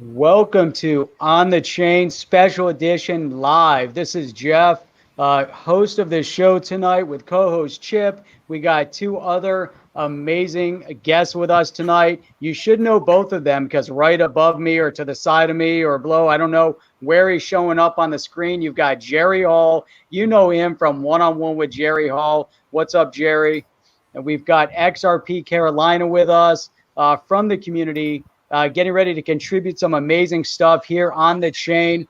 Welcome to On the Chain Special Edition Live. This is Jeff, host of this show tonight with co-host Chip. We got two other amazing guests with us tonight. You should know both of them because right above me or to the side of me or below, I don't know where he's showing up on the screen. You've got Jerry Hall. You know him from One-on-One with Jerry Hall. What's up, Jerry? And we've got XRP Carolina with us from the community. Getting ready to contribute some amazing stuff here on the chain.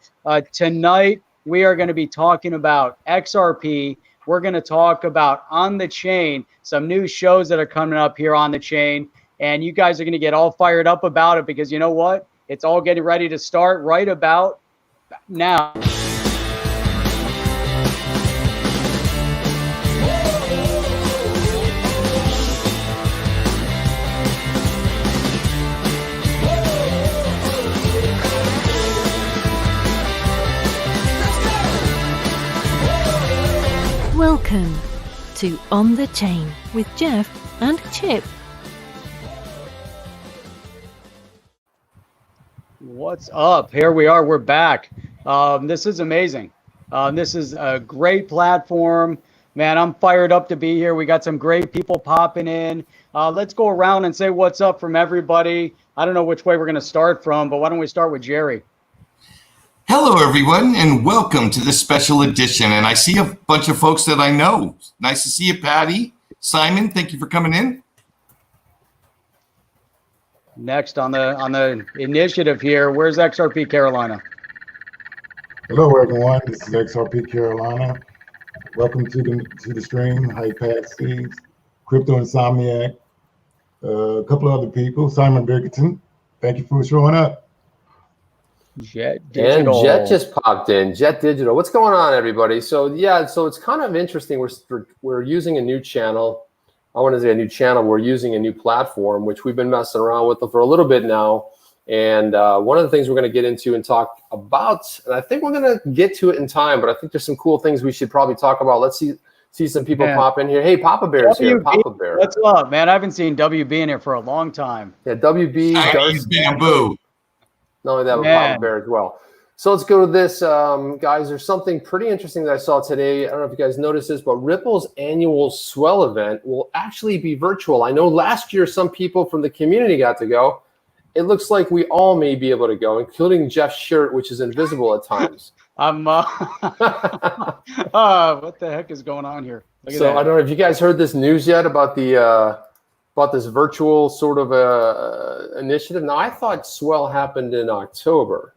Tonight, we are going to be talking about XRP. We're going to talk about On the Chain, some new shows that are coming up here on the chain. And you guys are going to get all fired up about it because you know what? It's all getting ready to start right about now. Welcome to On the Chain with Jeff and Chip. What's up? Here we are. We're back. This is amazing. This is a great platform. Man, I'm fired up to be here. We got some great people popping in. Let's go around and say what's up from everybody. I don't know which way we're going to start from, but why don't we start with Jerry? Hello, everyone, and welcome to this special edition. And I see a bunch of folks that I know. Nice to see you, Patty. Simon, thank you for coming in. Next on the initiative here, where's XRP Carolina? Hello, everyone. This is XRP Carolina. Welcome to the stream. Hi, Patsy, Crypto Insomniac, a couple of other people. Simon Bickerton. Thank you for showing up. Jet Digital. And Jet just popped in. Jet Digital. What's going on, everybody? So it's kind of interesting. We're using a new channel. I want to say a new channel. We're using a new platform, which we've been messing around with for a little bit now. And one of the things we're going to get into and talk about, and I think we're going to get to it in time, but I think there's some cool things we should probably talk about. Let's see some people pop in here. Hey, Papa Bear's here. Papa Bear. What's up, man? I haven't seen WB in here for a long time. Yeah, WB. Chinese bamboo. Not only that, but Papa Bear as well. So let's go to this, guys. There's something pretty interesting that I saw today. I don't know if you guys noticed this, but Ripple's annual Swell event will actually be virtual. I know last year some people from the community got to go. It looks like we all may be able to go, including Jeff's shirt, which is invisible at times. what the heck is going on here? Look at that. I don't know if you guys heard this news yet about this virtual sort of initiative. Now, I thought Swell happened in October.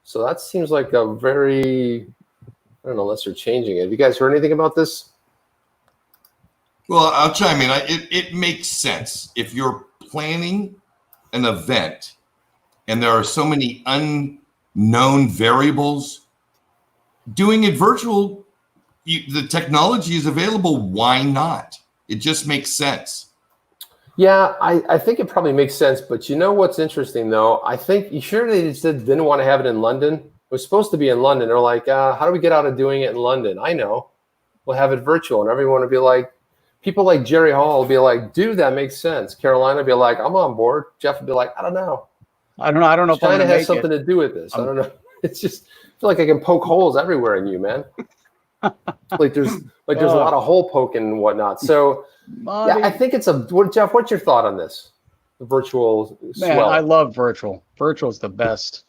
So that seems like a very, I don't know, unless they're changing it. Have you guys heard anything about this? Well, I'll chime in. It makes sense. If you're planning an event and there are so many unknown variables, doing it virtual, the technology is available. Why not? It just makes sense. Yeah, I think it probably makes sense. But you know what's interesting, though? I think you sure they just didn't want to have it in London. It was supposed to be in London. They're like, how do we get out of doing it in London? I know. We'll have it virtual. And everyone will be like, people like Jerry Hall will be like, dude, that makes sense. Carolina will be like, I'm on board. Jeff will be like, I don't know. I don't know if China has something to do with this. I don't know. It's just, I feel like I can poke holes everywhere in you, man. like there's a lot of hole poking and whatnot. So yeah, I think it's Jeff, what's your thought on this? The virtual Swell. I love virtual. Virtual's the best.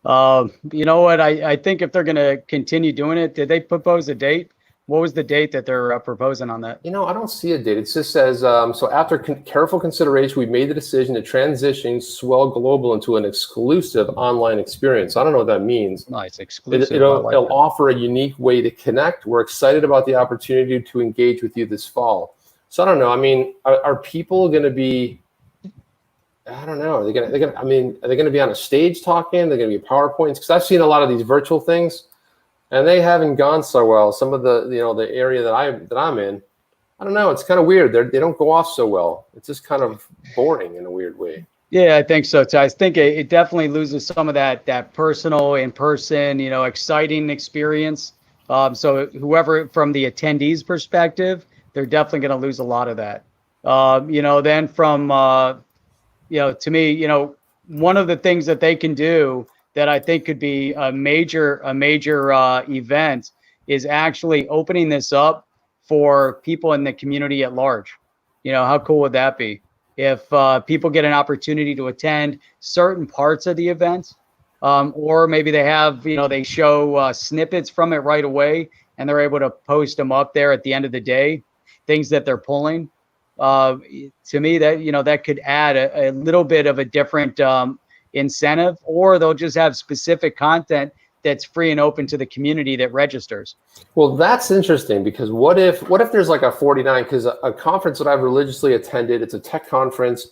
You know what? I think if they're going to continue doing it, did they propose a date? What was the date that they're proposing on that? You know, I don't see a date. It just says, so after careful consideration, we made the decision to transition Swell Global into an exclusive online experience. I don't know what that means. Nice, exclusive. It'll offer a unique way to connect. We're excited about the opportunity to engage with you this fall. So I don't know. I mean, are people going to be, I don't know. Are they going to be on a stage talking? They're going to be PowerPoints? Because I've seen a lot of these virtual things. And they haven't gone so well. Some of the area that I'm in, I don't know. It's kind of weird. They don't go off so well. It's just kind of boring in a weird way. Yeah, I think so too. I think it definitely loses some of that personal, in person, exciting experience. So whoever from the attendees' perspective, they're definitely going to lose a lot of that. Then from to me, one of the things that they can do that I think could be a major event is actually opening this up for people in the community at large. You know, how cool would that be if people get an opportunity to attend certain parts of the event, or maybe they have, you know, they show snippets from it right away and they're able to post them up there at the end of the day, things that they're pulling. To me, that, you know, that could add a little bit of a different incentive, or they'll just have specific content that's free and open to the community that registers. Well, that's interesting, because what if there's like a 49, because a conference that I've religiously attended, it's a tech conference.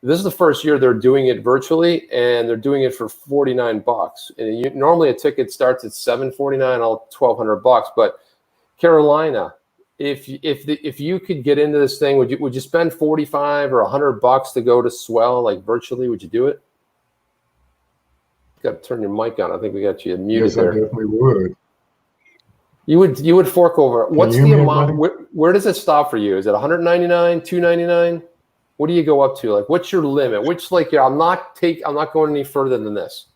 This is the first year they're doing it virtually, and they're doing it for $49. And normally a ticket starts at $749, all $1,200. But Carolina, if you could get into this thing, would you spend $45 or $100 to go to Swell, like virtually? Would you do it? You got to turn your mic on. I think we got you muted. Yes, there. I definitely would. You would fork over. What's you the hear me, amount? everybody? Where does it stop for you? Is it $199, $299? What do you go up to? Like, what's your limit? Which, like, yeah, I'm not going any further than this.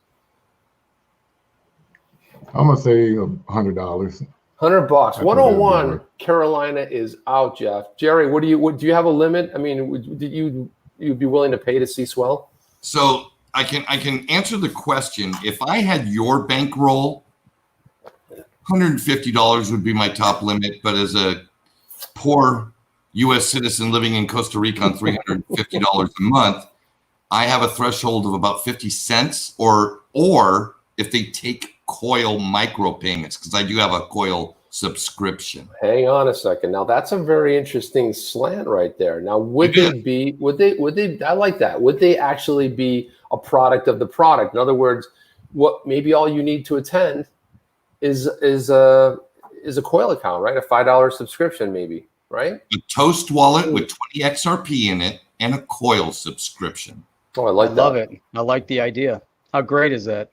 I'm gonna say $100. $100. that'd be 101. right. Carolina is out, Jeff. Jerry, do you have a limit? I mean, would you'd be willing to pay to see Swell? So I can answer the question. If I had your bankroll, $150 would be my top limit. But as a poor U.S. citizen living in Costa Rica on $350 a month, I have a threshold of about 50 cents, or if they take Coil micro payments, because I do have a Coil subscription. Hang on a second. Now that's a very interesting slant right there. Now would they I like that. Would they actually be a product of the product? In other words, what maybe all you need to attend is a Coil account, right? A $5 subscription maybe, right? A Toast wallet with 20 XRP in it and a Coil subscription. Oh, I love it. I like the idea. How great is that?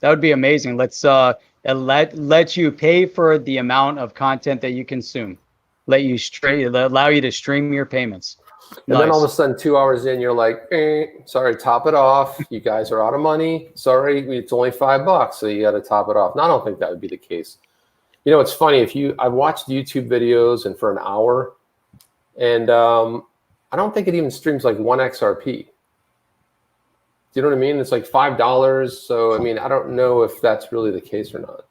That would be amazing. Let's let you pay for the amount of content that you consume. Allow you to stream your payments. And then all of a sudden, 2 hours in, you're like, sorry, top it off. You guys are out of money. Sorry, it's only $5, so you got to top it off. No, I don't think that would be the case. You know, it's funny. I've watched YouTube videos and for an hour, and I don't think it even streams like 1 XRP. Do you know what I mean? It's like $5. So, I mean, I don't know if that's really the case or not.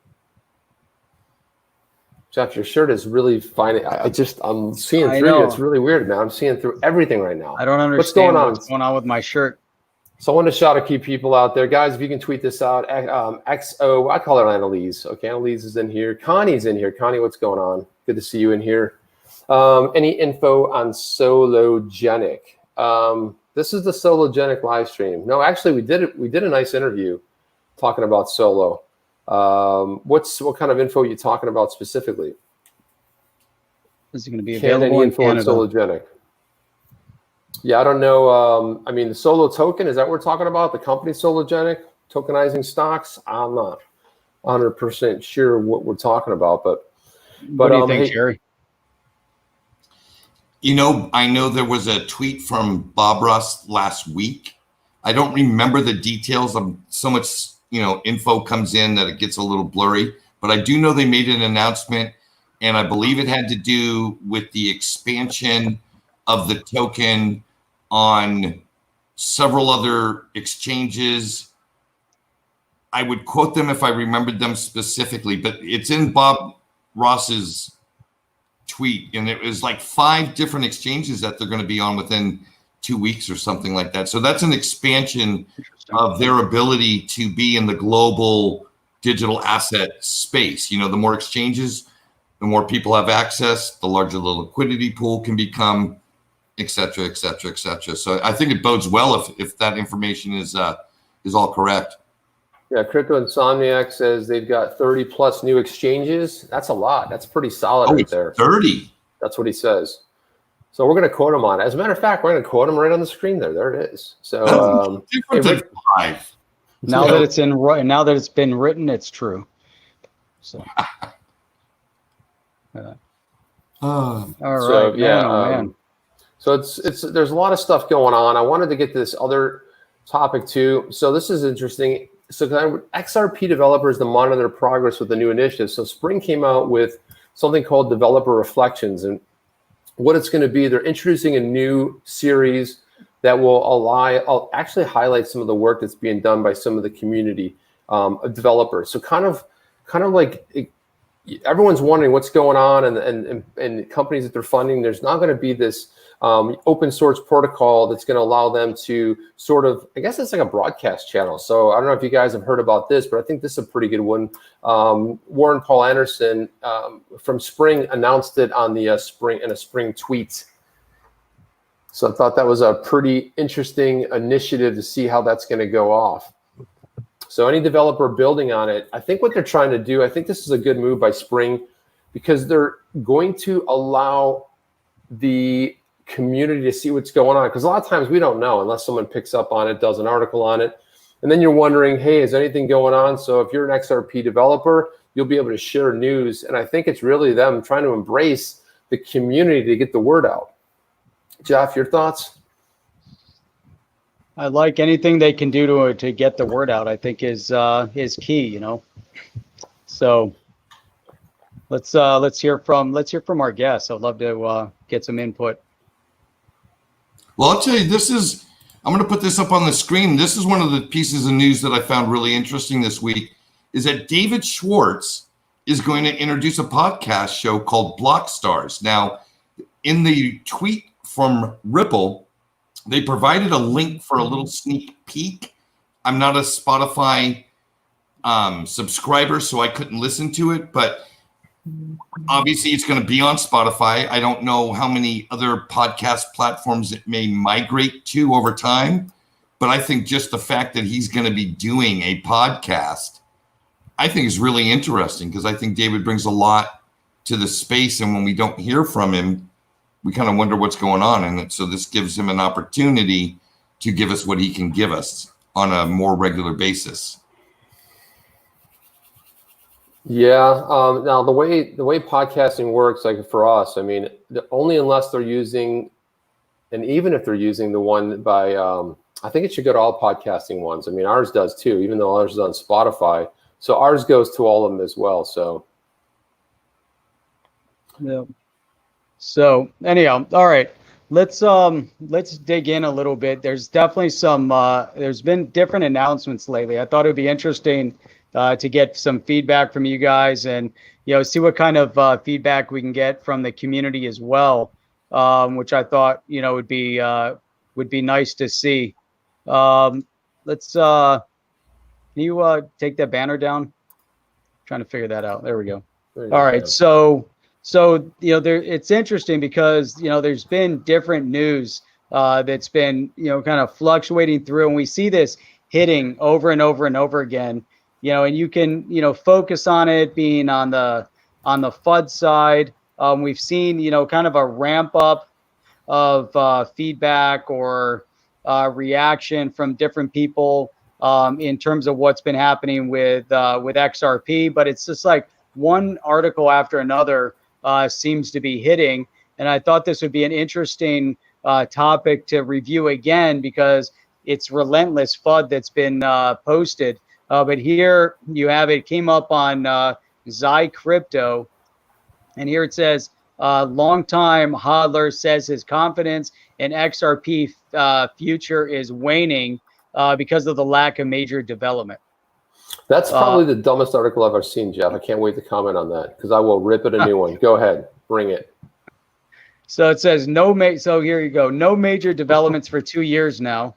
Jeff, your shirt is really fine. I'm seeing through you. It's really weird, man. I'm seeing through everything right now. I don't understand what's going on with my shirt. So I want to shout a few people out there. Guys, if you can tweet this out, XO, I call her Annalise. Okay, Annalise is in here. Connie's in here. Connie, what's going on? Good to see you in here. Any info on Sologenic? This is the Sologenic live stream. No, actually, we did a nice interview talking about Solo. What kind of info are you talking about specifically? Is it going to be available any info in Canada? On Sologenic? Yeah, I don't know. I mean, the Solo token, is that what we're talking about? The company Sologenic, tokenizing stocks? I'm not 100% sure what we're talking about, but what do you think, Jerry? You know, I know there was a tweet from Bob Ross last week. I don't remember the details. So much, info comes in that it gets a little blurry. But I do know they made an announcement, and I believe it had to do with the expansion of the token on several other exchanges. I would quote them if I remembered them specifically, but it's in Bob Ross's tweet, and it was like 5 different exchanges that they're going to be on within 2 weeks or something like that. So that's an expansion of their ability to be in the global digital asset space. The more exchanges, the more people have access, the larger the liquidity pool can become, et cetera, et cetera, et cetera. So I think it bodes well if that information is all correct. Yeah, Crypto Insomniac says they've got 30 plus new exchanges. That's a lot. That's pretty solid right there. 30. That's what he says. So we're going to quote him on it. As a matter of fact, we're going to quote him right on the screen there. There it is. So different than 5. Now that it's been written, it's true. So. All right. So, yeah. Man. So it's there's a lot of stuff going on. I wanted to get this other topic too. So this is interesting. So XRP developers to monitor progress with the new initiative. So Spring came out with something called Developer Reflections, and what it's going to be, they're introducing a new series that will I'll actually highlight some of the work that's being done by some of the community developers. So kind of like everyone's wondering what's going on, and companies that they're funding. There's not going to be this open source protocol that's going to allow them to sort of, I guess it's like a broadcast channel. So I don't know if you guys have heard about this, but I think this is a pretty good one. Warren Paul Anderson from Spring announced it on the Spring tweet. So I thought that was a pretty interesting initiative to see how that's going to go off. So any developer building on it, I think what they're trying to do, I think this is a good move by Spring, because they're going to allow the community to see what's going on. Because a lot of times we don't know unless someone picks up on it, does an article on it. And then you're wondering, hey, is anything going on? So if you're an XRP developer, you'll be able to share news. And I think it's really them trying to embrace the community to get the word out. Jeff, your thoughts? I like anything they can do to get the word out. I think is key, you know. So let's hear from our guests. I'd love to get some input. Well, I'll tell you, I'm going to put this up on the screen. This is one of the pieces of news that I found really interesting this week, is that David Schwartz is going to introduce a podcast show called Block Stars. Now, in the tweet from Ripple, they provided a link for a little sneak peek. I'm not a Spotify subscriber, so I couldn't listen to it, but obviously it's going to be on Spotify. I don't know how many other podcast platforms it may migrate to over time, but I think just the fact that he's going to be doing a podcast, I think is really interesting, because I think David brings a lot to the space, and when we don't hear from him, we kind of wonder what's going on. And so this gives him an opportunity to give us what he can give us on a more regular basis. Yeah. Now the way podcasting works, like for us, I mean, only unless they're using, and even if they're using the one by, I think it should go to all podcasting ones. I mean, ours does too, even though ours is on Spotify. So ours goes to all of them as well. So. Yeah. So anyhow, all right, let's dig in a little bit. There's definitely there's been different announcements lately. I thought it would be interesting to get some feedback from you guys, and see what kind of feedback we can get from the community as well, which I thought would be nice to see. Let's can you take that banner down? Trying to figure that out. There we go. All right, so it's interesting because there's been different news that's been kind of fluctuating through, and we see this hitting over and over and over again. And you can focus on it being on the FUD side. We've seen kind of a ramp up of feedback or reaction from different people in terms of what's been happening with XRP, but it's just like one article after another seems to be hitting. And I thought this would be an interesting topic to review again, because it's relentless FUD that's been posted. But here you have it, came up on Xi Crypto, and here it says, longtime hodler says his confidence in XRP future is waning because of the lack of major development. That's probably the dumbest article I've ever seen, Jeff. I can't wait to comment on that, because I will rip it a new one. Go ahead, bring it. So it says so here you go. No major developments for 2 years now.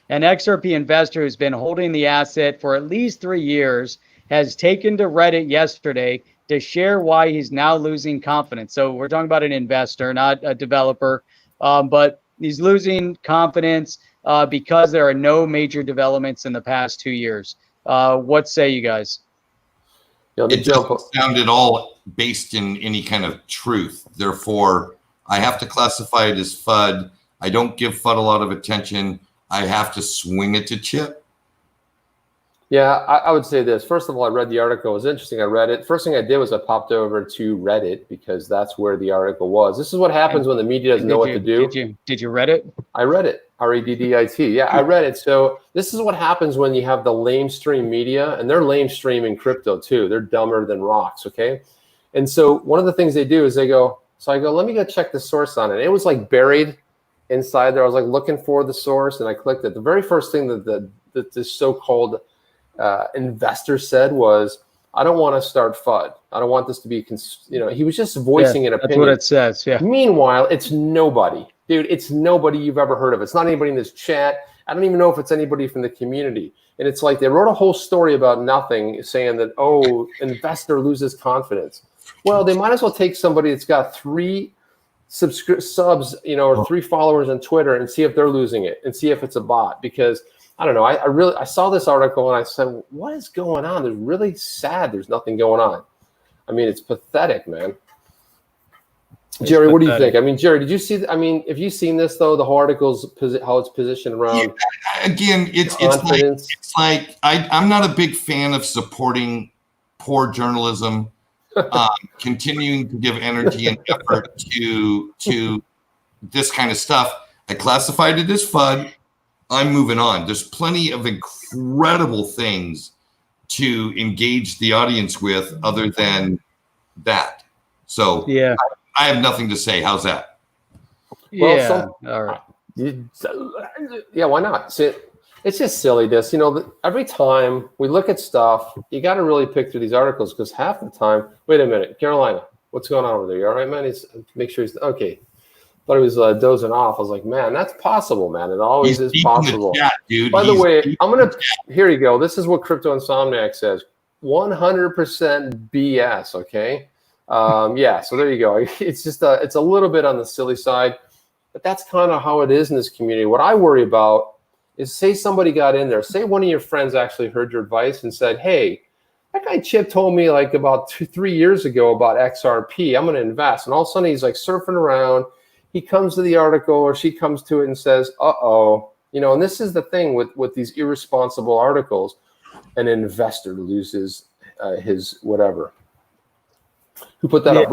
An XRP investor who's been holding the asset for at least 3 years has taken to Reddit yesterday to share why he's now losing confidence. So we're talking about an investor, not a developer, but he's losing confidence because there are no major developments in the past 2 years. What say you guys? It doesn't sound at all based in any kind of truth. Therefore, I have to classify it as FUD. I don't give FUD a lot of attention. I have to swing it to Chip. Yeah, I would say this. First of all, I read the article. It was interesting. I read it. First thing I did was I popped over to Reddit because that's where the article was. This is what happens when the media doesn't know what to do. Did you read it? I read it. Reddit. Yeah, I read it. So this is what happens when you have the lamestream media, and they're lamestream in crypto too. They're dumber than rocks, okay? And so one of the things they do is they go, let me go check the source on it. And it was like buried inside there. I was like looking for the source, and I clicked it. The very first thing that this so-called investor said was, I don't want to start FUD. I don't want this to be, he was just voicing an opinion. That's what it says, yeah. Meanwhile, it's nobody. Dude, it's nobody you've ever heard of. It's not anybody in this chat. I don't even know if it's anybody from the community. And it's like they wrote a whole story about nothing saying that, investor loses confidence. Well, they might as well take somebody that's got 3 subs, or 3 followers on Twitter and see if they're losing it and see if it's a bot. Because I don't know. I saw this article and I said, what is going on? They're really sad. There's nothing going on. I mean, it's pathetic, man. Jerry, what do you think? I mean, Jerry, did you see? Have you seen this though? The whole article's how it's positioned around. Yeah, again, it's like I'm not a big fan of supporting poor journalism, continuing to give energy and effort to this kind of stuff. I classified it as FUD. I'm moving on. There's plenty of incredible things to engage the audience with other than that. So yeah. I have nothing to say. How's that? Yeah. All right. Yeah, why not? See, it's just silliness. Every time we look at stuff, you got to really pick through these articles because half the time, wait a minute, Carolina, what's going on over there? You all right, man? Make sure he's okay. Thought he was dozing off. I was like, man, that's possible, man. It always is possible. Chat, dude. By the way, here you go. This is what Crypto Insomniac says. 100% BS, okay? Yeah, so there you go. It's just it's a little bit on the silly side, but that's kind of how it is in this community. What I worry about is, say somebody got in there, say one of your friends actually heard your advice and said, hey, that guy Chip told me like about 2-3 years ago about XRP. I'm going to invest. And all of a sudden he's like surfing around. He comes to the article or she comes to it and says, and this is the thing with these irresponsible articles. An investor loses his whatever. Who put that up?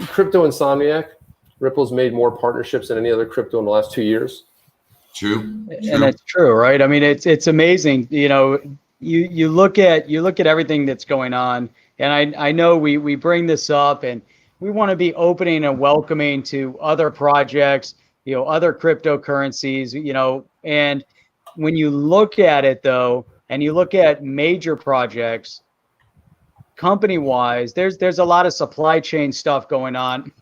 Crypto Insomniac. Ripple's made more partnerships than any other crypto in the last 2 years. True. And it's true, right? I mean, it's amazing. You look at everything that's going on, and I know we bring this up, and we want to be opening and welcoming to other projects, other cryptocurrencies, and when you look at it though, and you look at major projects, company-wise, there's a lot of supply chain stuff going on.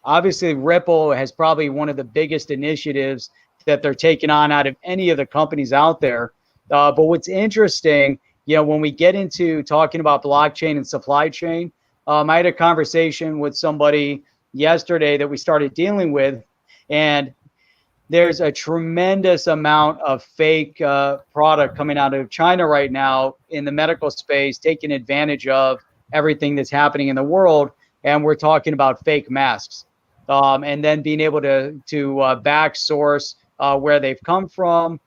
Obviously, Ripple has probably one of the biggest initiatives that they're taking on out of any of the companies out there. But what's interesting, when we get into talking about blockchain and supply chain, I had a conversation with somebody yesterday that we started dealing with, and there's a tremendous amount of fake product coming out of China right now in the medical space, taking advantage of everything that's happening in the world. And we're talking about fake masks, and then being able to back source where they've come from,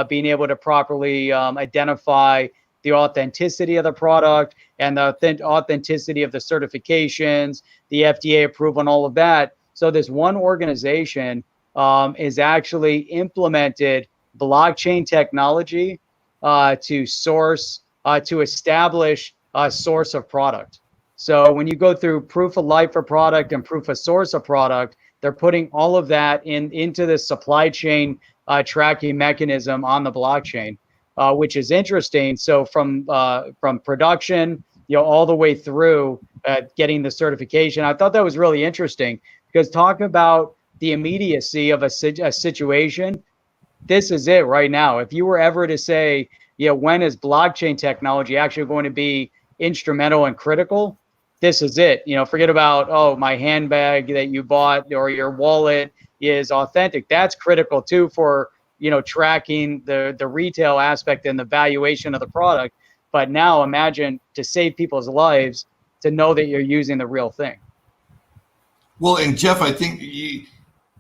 being able to properly identify the authenticity of the product and the authenticity of the certifications, the FDA approval, and all of that. So this one organization is actually implemented blockchain technology to establish a source of product. So when you go through proof of life for product and proof of source of product, they're putting all of that into the supply chain tracking mechanism on the blockchain, which is interesting. So from production, all the way through getting the certification, I thought that was really interesting, because talking about the immediacy of a situation, this is it right now. If you were ever to say, when is blockchain technology actually going to be instrumental and critical? This is it. Forget about, my handbag that you bought or your wallet is authentic. That's critical too for, tracking the retail aspect and the valuation of the product. But now imagine, to save people's lives, to know that you're using the real thing. Well, and Jeff, I think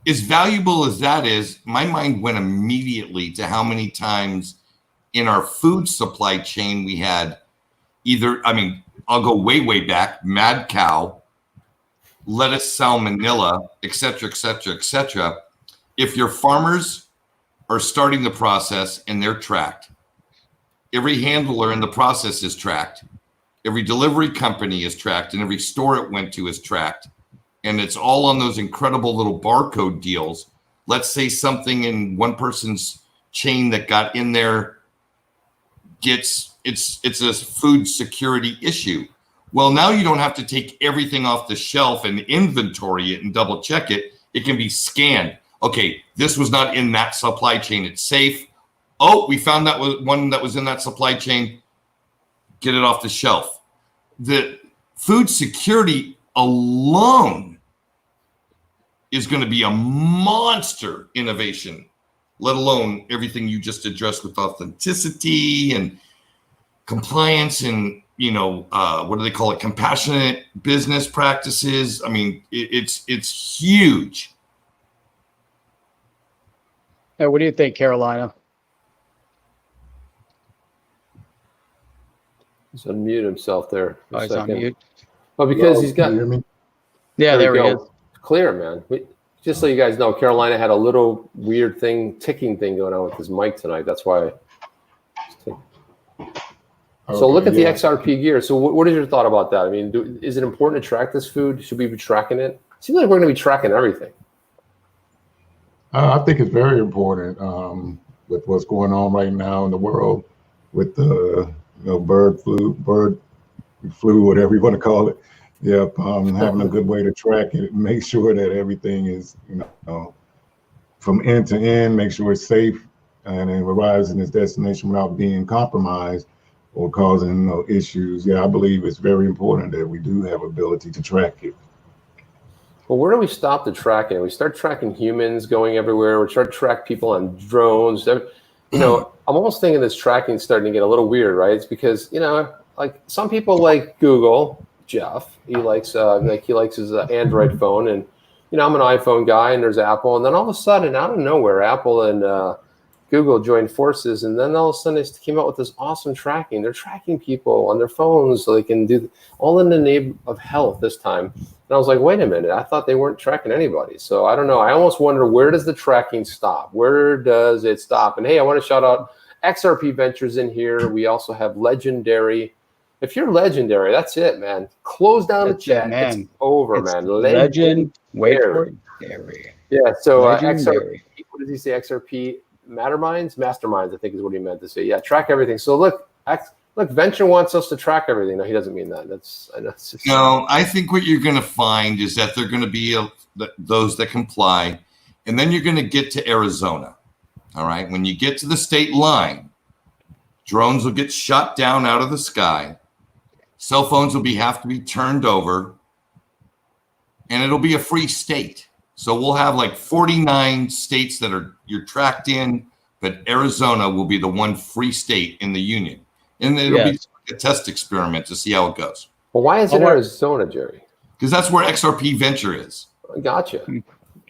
as valuable as that is, my mind went immediately to how many times in our food supply chain, we had I'll go way back, mad cow, lettuce salmonella, et cetera, et cetera, et cetera. If your farmers are starting the process and they're tracked, every handler in the process is tracked, every delivery company is tracked, and every store it went to is tracked. And it's all on those incredible little barcode deals. Let's say something in one person's chain that got in there it's a food security issue. Well, now you don't have to take everything off the shelf and inventory it and double check it. It can be scanned. Okay, this was not in that supply chain. It's safe. Oh, we found that was one that was in that supply chain. Get it off the shelf. The food security alone is going to be a monster innovation, let alone everything you just addressed with authenticity and compliance and, what do they call it? Compassionate business practices. I mean, it's huge. Hey, what do you think, Carolina? He's unmuted himself there. Oh, he's on mute. Well, because he's got. Can you hear me? Yeah, there he is. Clear, man. Just so you guys know, Carolina had a little weird ticking thing going on with his mic tonight. That's why. So look at the XRP gear. So what is your thought about that? I mean, is it important to track this food? Should we be tracking it? It seems like we're going to be tracking everything. I think it's very important with what's going on right now in the world with the bird flu, whatever you want to call it. Yep, having a good way to track it, make sure that everything is, from end to end, make sure it's safe and it arrives in its destination without being compromised or causing issues. Yeah, I believe it's very important that we do have ability to track it. Well, where do we stop the tracking? We start tracking humans going everywhere. We start to track people on drones. I'm almost thinking this tracking is starting to get a little weird, right? It's because, like some people like Google, Jeff, he likes his Android phone, and I'm an iPhone guy, and there's Apple, and then all of a sudden, out of nowhere, Apple and Google joined forces, and then all of a sudden they came out with this awesome tracking. They're tracking people on their phones so they can do all in the name of health this time. And I was like, wait a minute, I thought they weren't tracking anybody. So I don't know. I almost wonder, where does the tracking stop? Where does it stop? And hey, I want to shout out XRP Ventures in here. We also have Legendary. If you're Legendary, that's it, man. Close down the chat. Man. It's over, It's man. Legendary. Yeah, so Legendary. XRP, what does he say? XRP Masterminds, I think is what he meant to say. Yeah, track everything. So look, Venture wants us to track everything. No, he doesn't mean that. I know. No, I think what you're going to find is that they're going to be those that comply, and then you're going to get to Arizona. All right, when you get to the state line, drones will get shot down out of the sky. Cell phones will have to be turned over, and it'll be a free state. So we'll have like 49 states that you're tracked in, but Arizona will be the one free state in the union. And it'll be a test experiment to see how it goes. Well, why is it Arizona, Jerry? Because that's where XRP Venture is. Gotcha.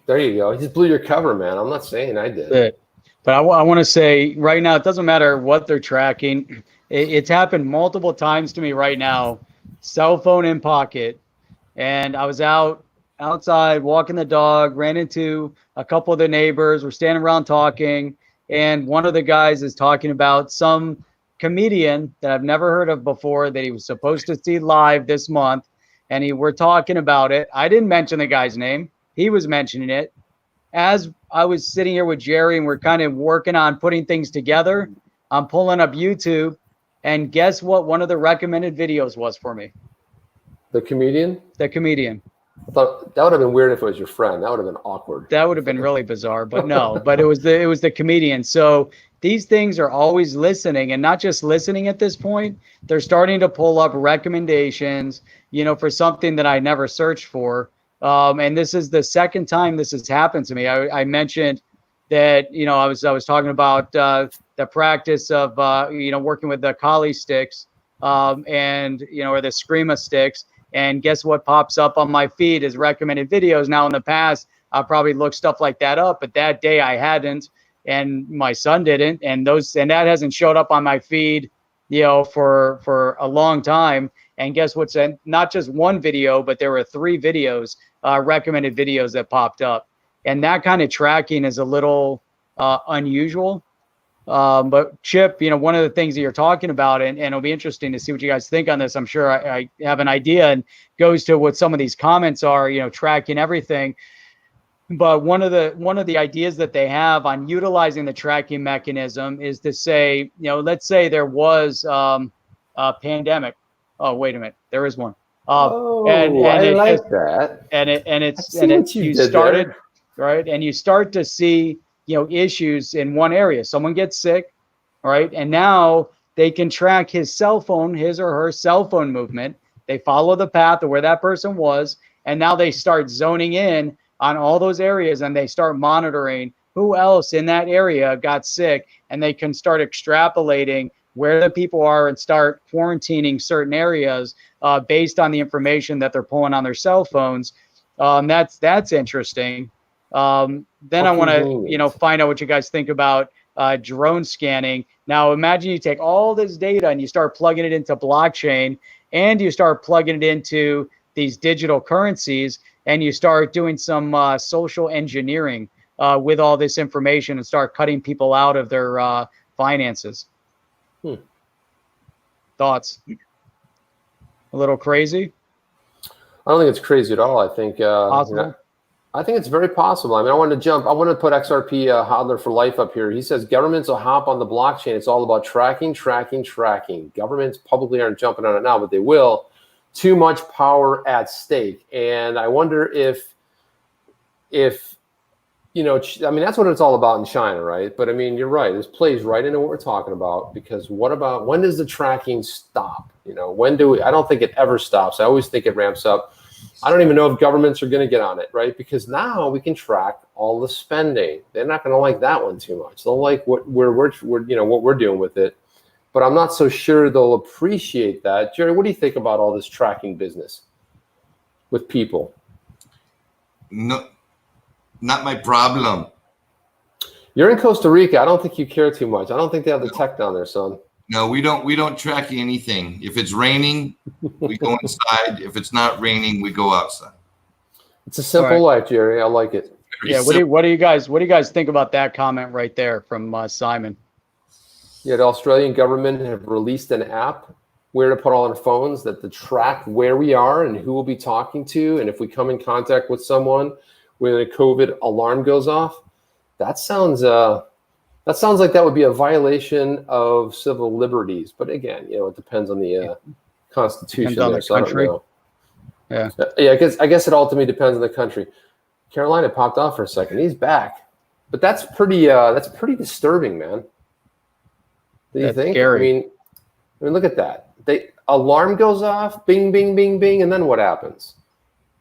There you go. He just blew your cover, man. I'm not saying I did. But I want to say right now, it doesn't matter what they're tracking. It's happened multiple times to me right now. Cell phone in pocket. And I was outside walking the dog, ran into a couple of the neighbors. We're standing around talking. And one of the guys is talking about some comedian that I've never heard of before that he was supposed to see live this month. And we're talking about it. I didn't mention the guy's name. He was mentioning it. As I was sitting here with Jerry and we're kind of working on putting things together, I'm pulling up YouTube. And guess what one of the recommended videos was for me? The comedian? The comedian. I thought that would have been weird if it was your friend. That would have been awkward. That would have been really bizarre, but no. But it was the comedian. So these things are always listening, and not just listening at this point. They're starting to pull up recommendations, for something that I never searched for. And this is the second time this has happened to me. I mentioned that, I was talking about the practice of, working with the Kali sticks or the Screama sticks. And guess what pops up on my feed is recommended videos. Now, in the past, I probably looked stuff like that up, but that day I hadn't. and my son didn't, and that hasn't showed up on my feed, for a long time. And guess what's in? Not just one video, but there were 3 videos, recommended videos that popped up, and that kind of tracking is a little unusual. But Chip, one of the things that you're talking about, and it'll be interesting to see what you guys think on this. I'm sure I have an idea, and goes to what some of these comments are, tracking everything. But one of the ideas that they have on utilizing the tracking mechanism is to say, let's say there was a pandemic. Oh, wait a minute, there is one. I like that. You started there. Right, and you start to see issues in one area. Someone gets sick, right, and now they can track his or her cell phone movement. They follow the path of where that person was, and now they start zoning in on all those areas, and they start monitoring who else in that area got sick, and they can start extrapolating where the people are and start quarantining certain areas based on the information that they're pulling on their cell phones. That's interesting. Then I want to find out what you guys think about drone scanning. Now imagine you take all this data and you start plugging it into blockchain, and you start plugging it into these digital currencies, and you start doing some social engineering with all this information and start cutting people out of their finances. Thoughts? A little crazy? I don't think it's crazy at all. I think possible. I think it's very possible. I mean, I want to put XRP Hodler for life up here. He says governments will hop on the blockchain. It's all about tracking. Governments publicly aren't jumping on it now, but they will. Too much power at stake. And I wonder if I mean, that's what it's all about in China, right? But I mean, you're right. This plays right into what we're talking about, because when does the tracking stop? I don't think it ever stops. I always think it ramps up. I don't even know if governments are going to get on it, right? Because now we can track all the spending. They're not going to like that one too much. They'll like what we're doing with it. But I'm not so sure they'll appreciate that. Jerry, what do you think about all this tracking business with people? No, not my problem. You're in Costa Rica. I don't think you care too much. I don't think they have the tech down there, son. No, we don't track anything. If it's raining, we go inside. If it's not raining, we go outside. It's a simple life, Jerry. I like it. What do you guys think about that comment right there from Simon? Yeah, the Australian government have released an app where to put on our phones that to track where we are and who we'll be talking to, and if we come in contact with someone when a COVID alarm goes off. That sounds like that would be a violation of civil liberties. But again, it depends on the Constitution. Depends on the country. Yeah. I guess it ultimately depends on the country. Carolina popped off for a second. He's back, but that's pretty disturbing, man. Do you think? Scary. I mean, look at that. Alarm goes off, bing, bing, bing, bing, and then what happens?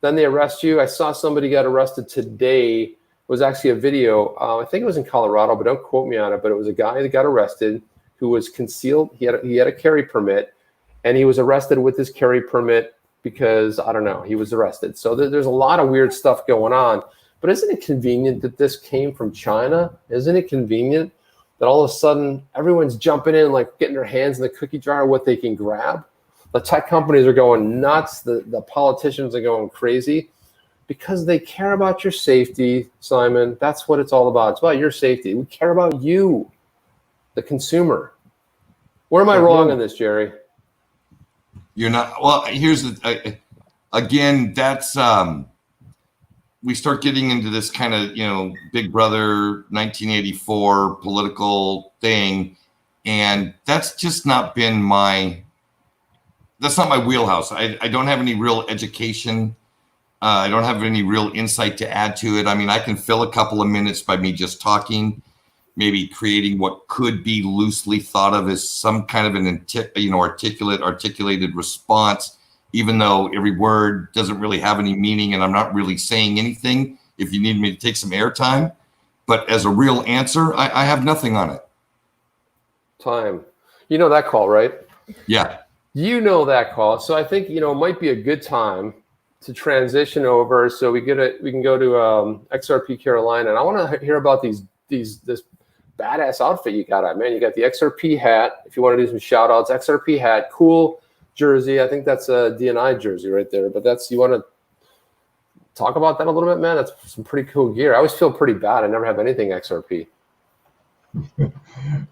Then they arrest you. I saw somebody got arrested today. It was actually a video. I think it was in Colorado, but don't quote me on it. But it was a guy that got arrested who was concealed. He had a carry permit, and he was arrested with his carry permit because, I don't know, he was arrested. So there's a lot of weird stuff going on. But isn't it convenient that this came from China? Isn't it convenient that all of a sudden everyone's jumping in, like getting their hands in the cookie jar of what they can grab? The tech companies are going nuts. The politicians are going crazy because they care about your safety, Simon. That's what it's all about. It's about your safety. We care about you, the consumer. Where am I wrong on this, Jerry? You're not. Well, here's again, that's we start getting into this kind of, Big Brother 1984 political thing. And that's just not been that's not my wheelhouse. I don't have any real education. I don't have any real insight to add to it. I mean, I can fill a couple of minutes by me just talking, maybe creating what could be loosely thought of as some kind of an articulated response, even though every word doesn't really have any meaning and I'm not really saying anything if you need me to take some airtime. But as a real answer, I have nothing on it. Time. You know that call, right? Yeah. You know that call. So I think, it might be a good time to transition over so we can go to XRP Carolina. And I want to hear about this badass outfit you got on, man. You got the XRP hat. If you want to do some shout outs, XRP hat, cool jersey. I think that's a DNI jersey right there. But you want to talk about that a little bit, man? That's some pretty cool gear. I always feel pretty bad. I never have anything XRP.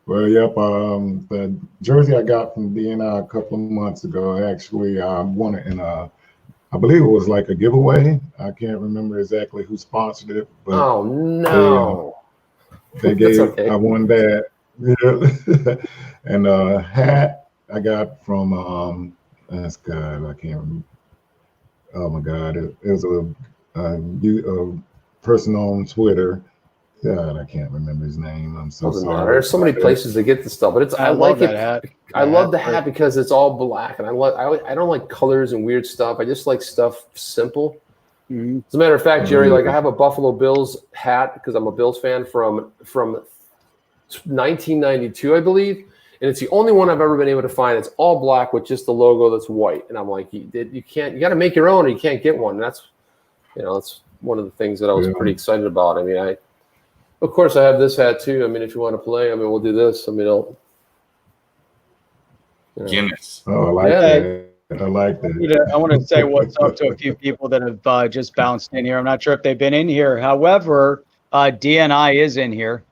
Well, yep. The jersey I got from DNI a couple of months ago, actually, I won it in I believe it was like a giveaway. I can't remember exactly who sponsored it, but oh no, they gave. okay. I won that. Yeah. And hat I got from that's God, I can't remember. Oh my God, it was a person on Twitter. God, I can't remember his name. I'm so Doesn't sorry. matter. There's so many places to get the stuff, but I like that it. hat. I love the hat because it's all black, and I don't like colors and weird stuff. I just like stuff simple. Mm-hmm. As a matter of fact, Jerry, like I have a Buffalo Bills hat because I'm a Bills fan from 1992, I believe, and it's the only one I've ever been able to find. It's all black with just the logo that's white, and I'm like, you got to make your own, or you can't get one. And that's one of the things that I was pretty excited about. I mean, of course, I have this hat too. I mean, if you want to play, I mean, we'll do this. I mean, Guinness. Oh, I like that. I like that. I want to say what's up to a few people that have just bounced in here. I'm not sure if they've been in here. However, DNI is in here.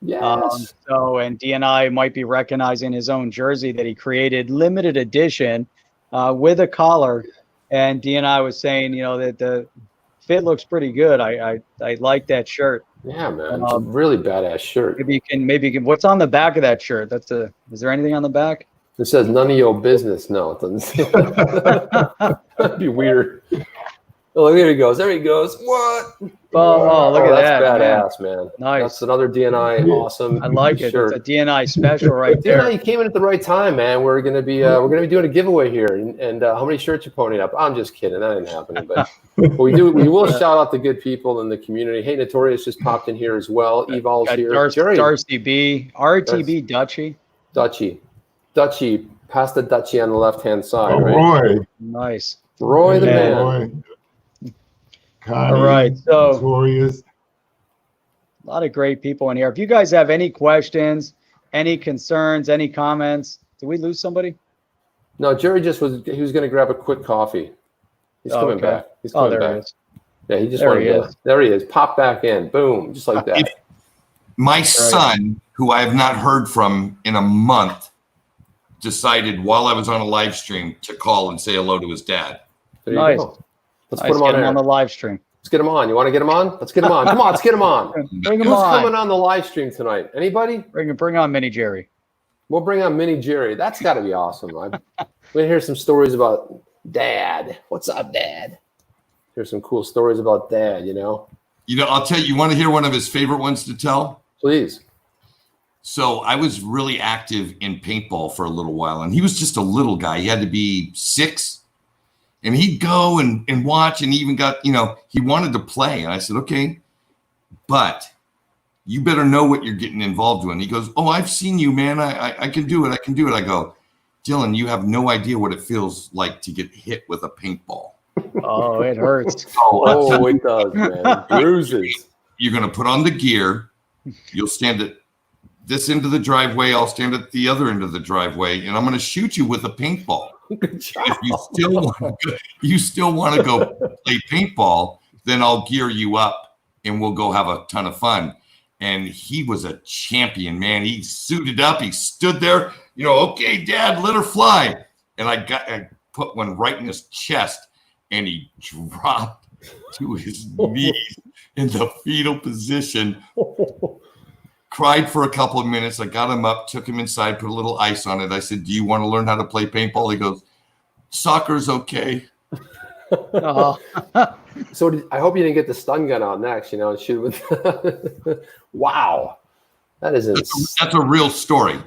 Yes. And DNI might be recognizing his own jersey that he created, limited edition, with a collar. And DNI was saying, that the fit looks pretty good. I like that shirt. Yeah, man, it's a really badass shirt. Maybe you can. What's on the back of that shirt? Is there anything on the back? It says none of your business. No, it doesn't. That'd be weird. Oh, there he goes. There he goes. What? Oh, look at that. That's badass, man. Nice. That's another DNI awesome. I like it. Shirt. It's a DNI special right there. DNI, you came in at the right time, man. We're gonna be doing a giveaway here, and how many shirts you ponying up? I'm just kidding. That ain't happening, but we will shout out the good people in the community. Hey, Notorious just popped in here as well. Evol's here. Darcy B, RTB Dutchie, past the Dutchie on the left-hand side, Oh, right? Roy. Nice. Roy the man. Roy. Connie, All right, so Notorious. a lot of great people in here. If you guys have any questions, any concerns, any comments, did we lose somebody? No, Jerry he was going to grab a quick coffee. He's coming back. He's coming there back. he is. Yeah, he just wanted to. There he is. Pop back in. Boom, just like that. My son, who I have not heard from in a month, decided while I was on a live stream to call and say hello to his dad. There you Nice. go. Let's put him on the live stream. Let's get him on. You want to get him on? Let's get him on. Come on, let's get him on. Bring him Who's on. coming on the live stream tonight? Anybody? Bring on Mini Jerry. We'll bring on Mini Jerry. That's got to be awesome. We're going to hear some stories about Dad. What's up, Dad? Here's some cool stories about Dad, I'll tell you, you want to hear one of his favorite ones to tell? Please. So I was really active in paintball for a little while, and he was just a little guy. He had to be 6. And he'd go and watch, and he even got, he wanted to play. And I said, okay, but you better know what you're getting involved with. And he goes, oh, I've seen you, man. I can do it. I can do it. I go, Dylan, you have no idea what it feels like to get hit with a paintball. Oh, it hurts. Oh, it does, man. Bruises. You're going to put on the gear. You'll stand at this end of the driveway. I'll stand at the other end of the driveway, and I'm going to shoot you with a paintball. If you still want to go play paintball, then I'll gear you up and we'll go have a ton of fun. And he was a champion, man. He suited up. He stood there, okay, Dad, let her fly. And I put one right in his chest, and he dropped to his knees in the fetal position. Cried for a couple of minutes. I got him up, took him inside, put a little ice on it. I said, do you want to learn how to play paintball? He goes, soccer's okay. Oh. So I hope you didn't get the stun gun out next, and shoot with. Wow. That is insane. That's a real story.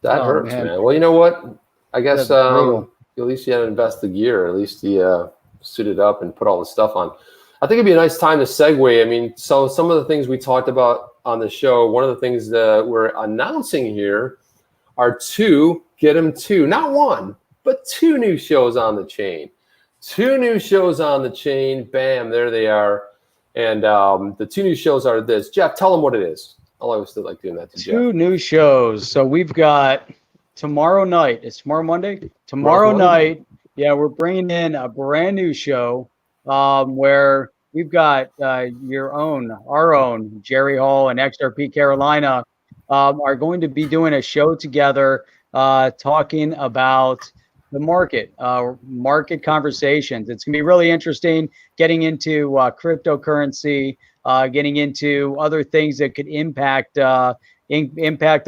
That hurts, man. Well, you know what? I guess at least you had to invest the gear. At least you suited up and put all the stuff on. I think it'd be a nice time to segue. I mean, so some of the things we talked about on the show, one of the things that we're announcing here are not one, but 2 new shows on the chain. 2 new shows on the chain. Bam, there they are. And the 2 new shows are this. Jeff, tell them what it is. I'll always still like doing that to Two Jeff. new shows. So we've got tomorrow night. It's tomorrow Monday. Tomorrow night. Yeah, we're bringing in a brand new show where we've got our own Jerry Hall and XRP Carolina are going to be doing a show together talking about the market conversations. It's going to be really interesting getting into cryptocurrency, getting into other things that could impact the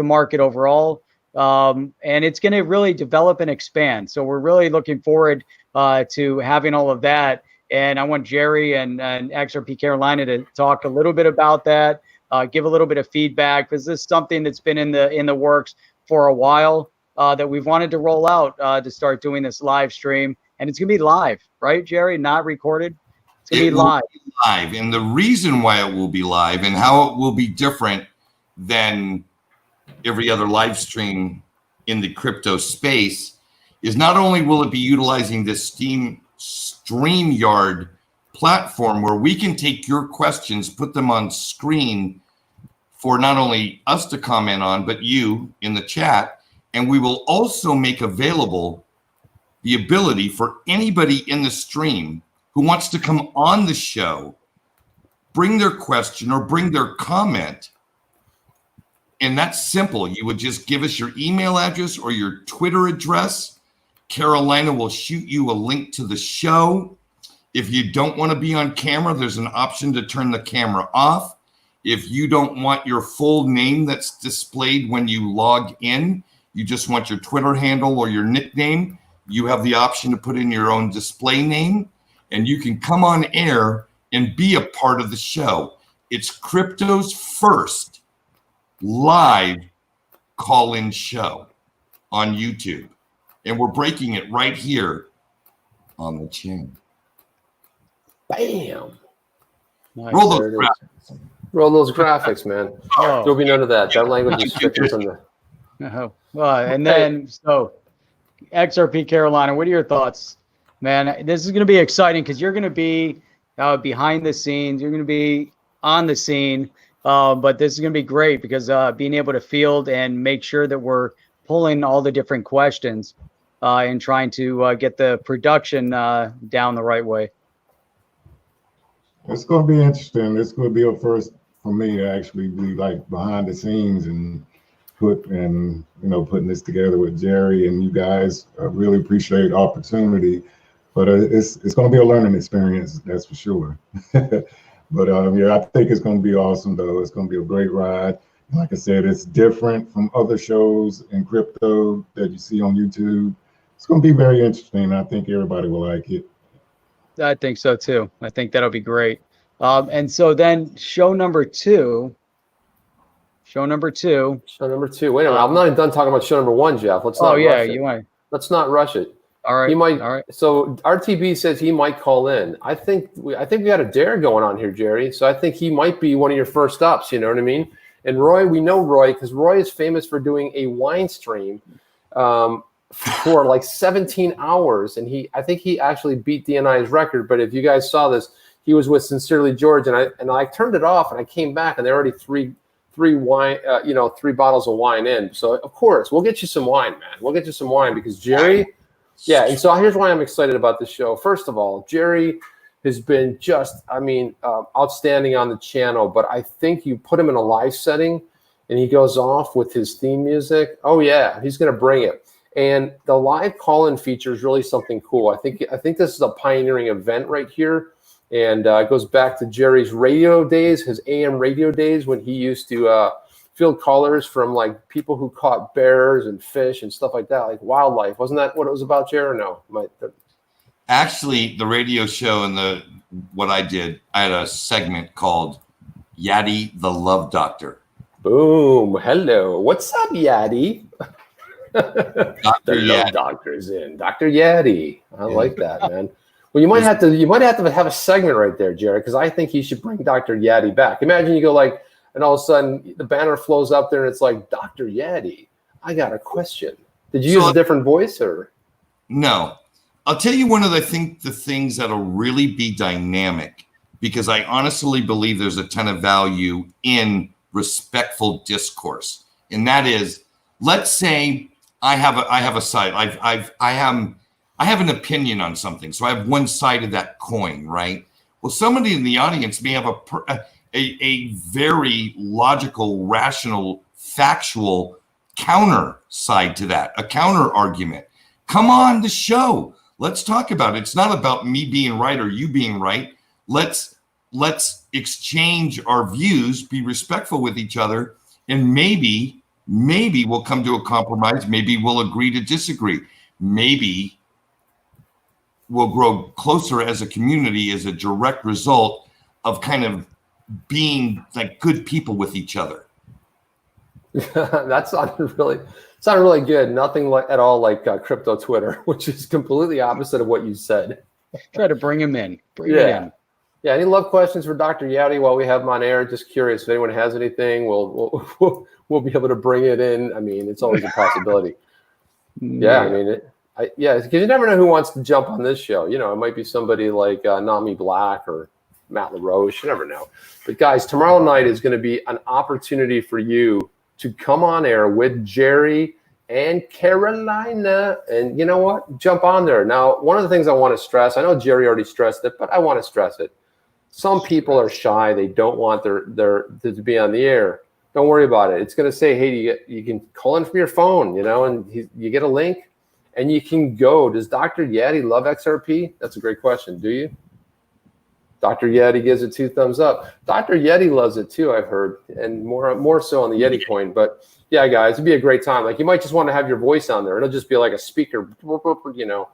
market overall. And it's going to really develop and expand. So we're really looking forward to having all of that. And I want Jerry and XRP Carolina to talk a little bit about that, give a little bit of feedback, because this is something that's been in the works for a while that we've wanted to roll out to start doing this live stream. And it's going to be live, right, Jerry? Not recorded. It's going to be live. Live. And the reason why it will be live and how it will be different than every other live stream in the crypto space is not only will it be utilizing this StreamYard platform where we can take your questions, put them on screen for not only us to comment on, but you in the chat. And we will also make available the ability for anybody in the stream who wants to come on the show, bring their question or bring their comment. And that's simple. You would just give us your email address or your Twitter address. Carolina will shoot you a link to the show. If you don't want to be on camera, there's an option to turn the camera off. If you don't want your full name that's displayed when you log in, you just want your Twitter handle or your nickname, you have the option to put in your own display name, and you can come on air and be a part of the show. It's crypto's first live call-in show on YouTube. And we're breaking it right here on the channel. Bam. Nice. Roll those graphics. Roll those graphics, man. Oh. There'll be none of that. That language is stricken from the. And then, so XRP Carolina, what are your thoughts, man? This is going to be exciting because you're going to be behind the scenes. You're going to be on the scene. But this is going to be great because being able to field and make sure that we're pulling all the different questions and trying to get the production down the right way. It's going to be interesting. It's going to be a first for me to actually be like behind the scenes and putting this together with Jerry and you guys. I really appreciate the opportunity, but it's going to be a learning experience, that's for sure. But I think it's going to be awesome though. It's going to be a great ride. And like I said, it's different from other shows in crypto that you see on YouTube. It's going to be very interesting. I think everybody will like it. I think so too. I think that'll be great. And so then show number two. Wait a minute. I'm not even done talking about show number one, Jeff. Let's not rush it. Let's not rush it. All right. He might. All right. So RTB says he might call in. I think we had a dare going on here, Jerry. So I think he might be one of your first ups. You know what I mean? And Roy, we know Roy because Roy is famous for doing a wine stream for like 17 hours, and I think he actually beat DNI's record. But if you guys saw this, he was with Sincerely George, and I turned it off, and I came back, and they're already three bottles of wine in. So of course we'll get you some wine, man. We'll get you some wine because Jerry. Yeah, and so here's why I'm excited about this show. First of all, Jerry has been outstanding on the channel, but I think you put him in a live setting and he goes off with his theme music. Oh yeah, he's going to bring it. And the live call-in feature is really something cool. I think this is a pioneering event right here. And it goes back to Jerry's radio days, his AM radio days when he used to field callers from like people who caught bears and fish and stuff like that, like wildlife. Wasn't that what it was about, Jerry? Or no? Actually, the radio show and what I did, I had a segment called Yaddy the Love Doctor. Boom. Hello. What's up, Yaddy? Dr. The Yaddy. love doctor's in. Dr. Yaddy. I like that, man. Well, you might have to have a segment right there, Jerry, because I think he should bring Dr. Yaddy back. Imagine you go like, and all of a sudden the banner flows up there and it's like, Dr. Yaddy, I got a question. Did you use a different voice or? No. I'll tell you one of the things that'll really be dynamic, because I honestly believe there's a ton of value in respectful discourse. And that is, let's say I have a side. I have an opinion on something. So I have one side of that coin, right? Well, somebody in the audience may have a very logical, rational, factual counter side to that, a counter argument. Come on the show. Let's talk about it. It's not about me being right or you being right. Let's exchange our views, be respectful with each other, and maybe we'll come to a compromise. Maybe we'll agree to disagree. Maybe we'll grow closer as a community as a direct result of kind of being like good people with each other. That sounded really good. Nothing like at all like crypto Twitter, which is completely opposite of what you said. Try to bring him in. Bring him in. Yeah. Any love questions for Dr. Yadi while we have him on air? Just curious if anyone has anything, we'll be able to bring it in. I mean, it's always a possibility. Yeah, I mean, because you never know who wants to jump on this show. You know, it might be somebody like Nami Black or Matt LaRoche. You never know. But guys, tomorrow night is going to be an opportunity for you to come on air with Jerry and Carolina. And you know what? Jump on there. Now, one of the things I want to stress, I know Jerry already stressed it, but I want to stress it. Some people are shy. They don't want their to be on the air. Don't worry about it. It's going to say, hey, you can call in from your phone, you know, and you get a link and you can go. Does Dr. Yadi love XRP? That's a great question. Do you? Dr. Yeti gives it 2 thumbs up. Dr. Yeti loves it too, I've heard, and more so on the Yeti coin. But yeah, guys, it'd be a great time. Like you might just want to have your voice on there. It'll just be like a speaker, you know.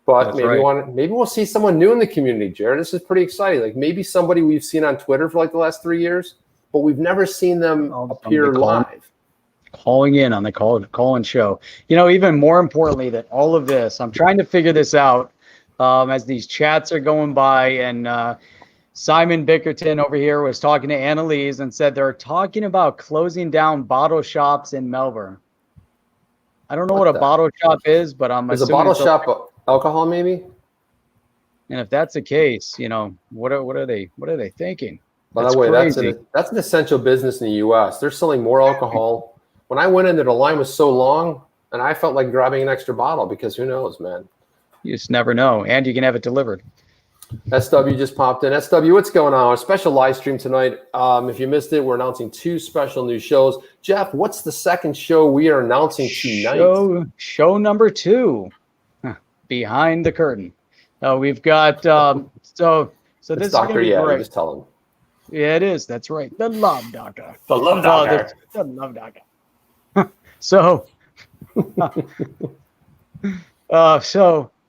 But maybe we'll see someone new in the community, Jared. This is pretty exciting. Like maybe somebody we've seen on Twitter for like the last 3 years, but we've never seen them appear live. Calling in on the call-in show. You know, even more importantly than all of this, I'm trying to figure this out as these chats are going by, and Simon Bickerton over here was talking to Annalise and said they're talking about closing down bottle shops in Melbourne. I don't know what a bottle shop is, but I'm assuming a bottle shop alcohol maybe. And if that's the case, you know, what are they thinking? By the way, that's an essential business in the U.S. They're selling more alcohol. When I went in there, the line was so long, and I felt like grabbing an extra bottle because who knows, man. You just never know, and you can have it delivered. SW just popped in. SW, what's going on? A special live stream tonight. If you missed it, we're announcing 2 special new shows. Jeff, what's the second show we are announcing tonight? Show number 2, Behind the Curtain. We've got so this is Dr. Yeti. Just tell him. Yeah, it is. That's right. The Love Doctor. The Love Doctor. The Love Doctor. So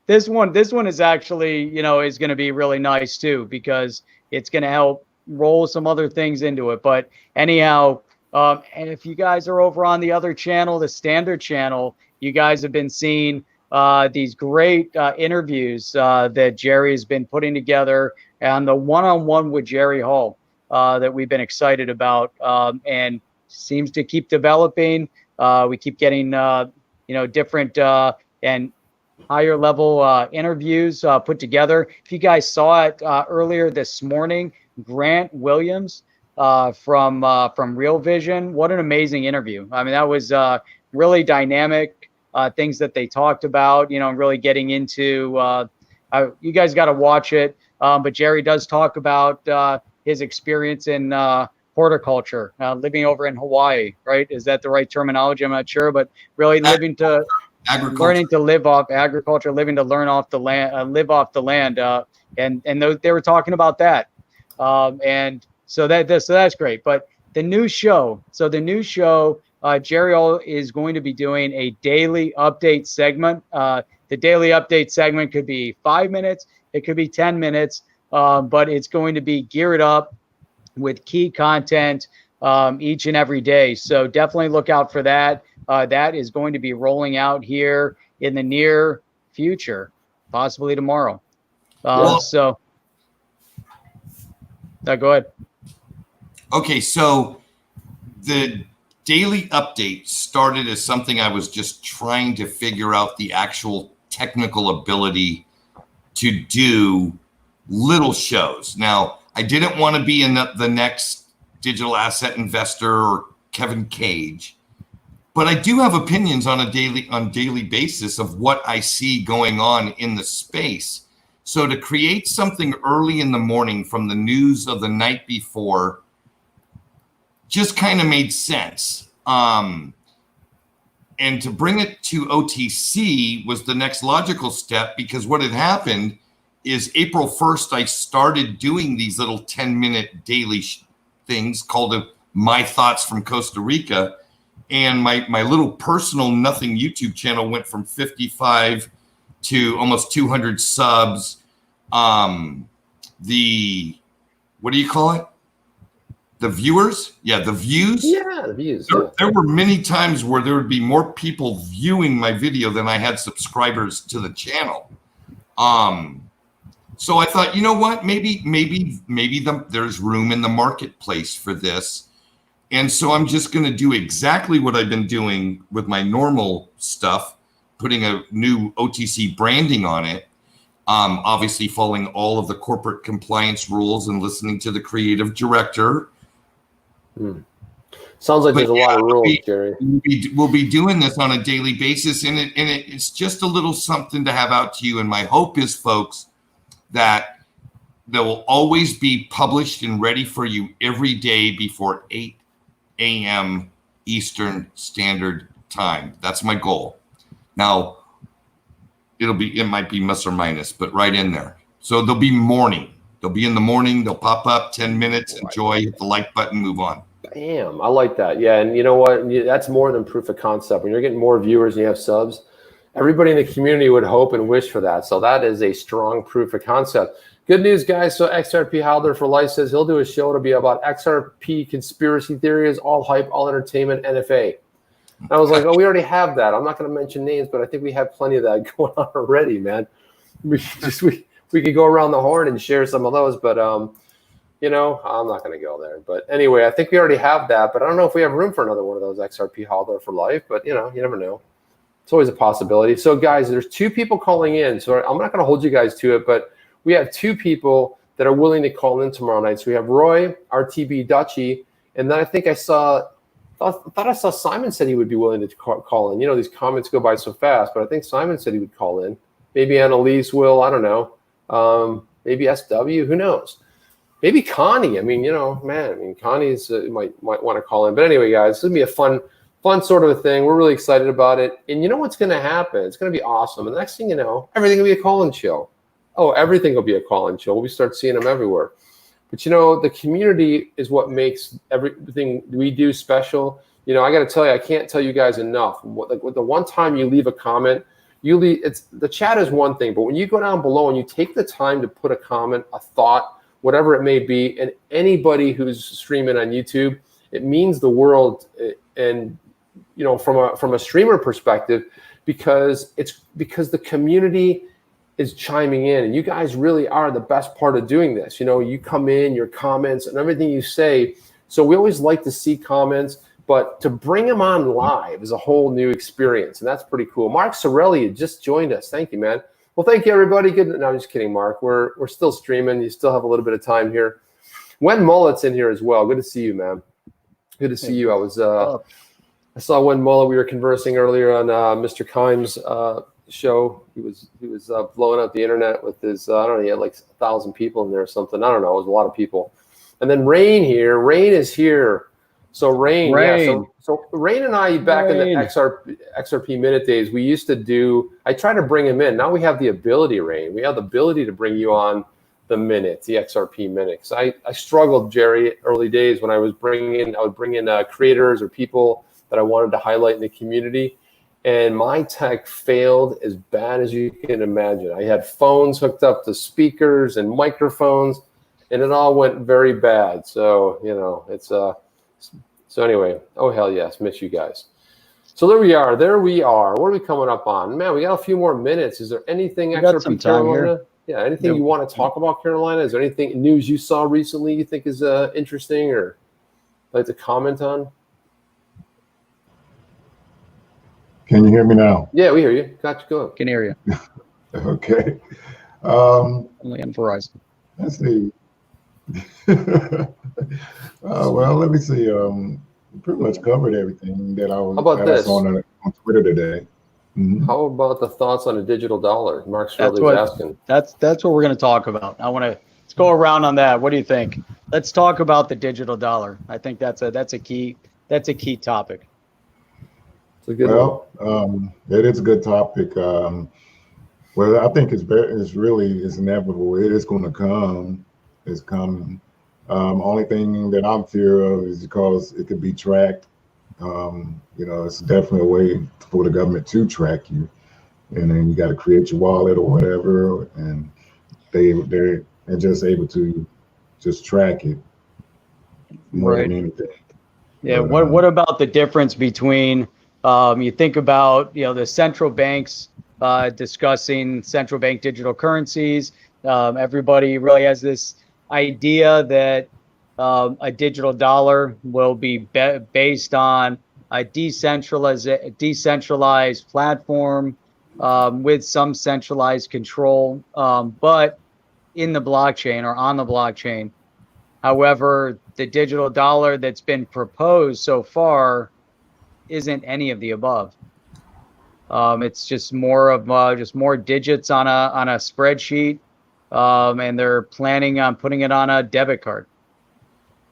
this one is actually, you know, is going to be really nice too, because it's going to help roll some other things into it. But anyhow, and if you guys are over on the other channel, the standard channel, you guys have been seeing these great interviews that Jerry has been putting together, and the one-on-one with Jerry Hall that we've been excited about, and seems to keep developing. We keep getting, different and higher level interviews put together. If you guys saw it earlier this morning, Grant Williams from Real Vision, what an amazing interview. I mean, that was really dynamic things that they talked about, and really getting into, you guys got to watch it. But Jerry does talk about his experience in horticulture, living over in Hawaii, right? Is that the right terminology? I'm not sure, but really learning to live off agriculture, living to learn off the land, live off the land. And they were talking about that. And so that's great. But the new show, Jerry is going to be doing a daily update segment. The daily update segment could be 5 minutes. It could be 10 minutes, but it's going to be geared up with key content each and every day. So definitely look out for that. That is going to be rolling out here in the near future, possibly tomorrow. So go ahead. Okay, so the daily update started as something I was just trying to figure out the actual technical ability to do little shows. Now, I didn't want to be in the next digital asset investor or Kevin Cage, but I do have opinions on a daily basis of what I see going on in the space. So to create something early in the morning from the news of the night before just kind of made sense. And to bring it to OTC was the next logical step, because what had happened is April 1st, I started doing these little 10-minute daily things called My Thoughts from Costa Rica. And my little personal nothing YouTube channel went from 55 to almost 200 subs. What do you call it? The viewers? Yeah, the views. Yeah, the views. There were many times where there would be more people viewing my video than I had subscribers to the channel. So I thought, you know what? Maybe there's room in the marketplace for this. And so I'm just going to do exactly what I've been doing with my normal stuff, putting a new OTC branding on it. Obviously following all of the corporate compliance rules and listening to the creative director. Sounds like there's a lot of rules, Jerry. We'll be doing this on a daily basis, and it's just a little something to have out to you. And my hope is, folks, that they will always be published and ready for you every day before 8 a.m. Eastern Standard Time. That's my goal. Now, it might be plus or minus, but right in there. So they'll be morning. They'll be in the morning. They'll pop up 10 minutes. Enjoy, hit the like button, move on. Bam. I like that. Yeah. And you know what? That's more than proof of concept. When you're getting more viewers and you have subs, everybody in the community would hope and wish for that. So that is a strong proof of concept. Good news, guys. So XRP Holder for Life says he'll do a show to be about XRP conspiracy theories, all hype, all entertainment, NFA. And I was like, oh, we already have that. I'm not going to mention names, but I think we have plenty of that going on already, man. We could go around the horn and share some of those, but you know, I'm not going to go there. But anyway, I think we already have that, but I don't know if we have room for another one of those XRP Holder for Life, but you know, you never know. It's always a possibility. So guys, there's 2 people calling in. So I'm not going to hold you guys to it, but we have 2 people that are willing to call in tomorrow night. So we have Roy, RTB Dutchy, and then I think I thought I saw Simon said he would be willing to call in. You know, these comments go by so fast, but I think Simon said he would call in. Maybe Annalise will. I don't know. Maybe SW. Who knows? Maybe Connie. I mean, you know, man. I mean, Connie's might want to call in. But anyway, guys, this is gonna be a fun sort of a thing. We're really excited about it. And you know what's going to happen? It's going to be awesome. And the next thing you know, everything will be a call-in show. Oh, everything will be a call-in show. We start seeing them everywhere. But, you know, the community is what makes everything we do special. You know, I got to tell you, I can't tell you guys enough. Like the one time you leave a comment, the chat is one thing, but when you go down below and you take the time to put a comment, a thought, whatever it may be, and anybody who's streaming on YouTube, it means the world. And, you know, from a streamer perspective, because the community is chiming in, and you guys really are the best part of doing this. You know, you come in, your comments and everything you say. So we always like to see comments, but to bring them on live is a whole new experience, and that's pretty cool. Mark Sorelli just joined us. Thank you, man. Well, thank you, everybody. Good. No, I'm just kidding, Mark. We're still streaming. You still have a little bit of time here. Wen Mullet's in here as well. Good to see you, man. Good to see you. I saw Wen Mullet. We were conversing earlier on Mr. Kimes' show. He was blowing up the internet with his, I don't know, he had like 1,000 people in there or something. I don't know. It was a lot of people. And then Rain here. Rain is here. So Rain. Yeah, so Rain and I, back in the XRP Minute days, we used to do, I tried to bring him in. Now we have the ability, Rain. We have the ability to bring you on the minute, the XRP minute. So I struggled, Jerry, early days when I would bring in creators or people that I wanted to highlight in the community. And my tech failed as bad as you can imagine. I had phones hooked up to speakers and microphones, and it all went very bad. So, you know, it's so anyway, oh hell yes, miss you guys. So there we are. What are we coming up on? Man, we got a few more minutes. Is there anything XRP Carolina? Yeah, anything you want to talk about, Carolina? Is there anything news you saw recently you think is interesting or like to comment on? Can you hear me now? Yeah, we hear you. Got you. Go. Can hear you. Okay. Only on Verizon. Let's see. Well, let me see. Pretty much covered everything that How about I this? saw on Twitter today. Mhm. How about the thoughts on a digital dollar? Mark That's Shirley's asking. that's what we're going to talk about. Let's go around on that. What do you think? Let's talk about the digital dollar. I think that's a key topic. It's a good one. Well, it is a good topic. Well, I think it's inevitable. It is going to come. It's coming. Only thing that I'm fear of is because it could be tracked. It's definitely a way for the government to track you, and then you got to create your wallet or whatever, and they're just able to just track it more than anything. Yeah. But, What about the difference between you think about the central banks discussing central bank digital currencies. Everybody really has this idea that a digital dollar will be based on a decentralized platform with some centralized control, but in the blockchain or on the blockchain. However, the digital dollar that's been proposed so far isn't any of the above. It's just more of just more digits on a spreadsheet, and they're planning on putting it on a debit card.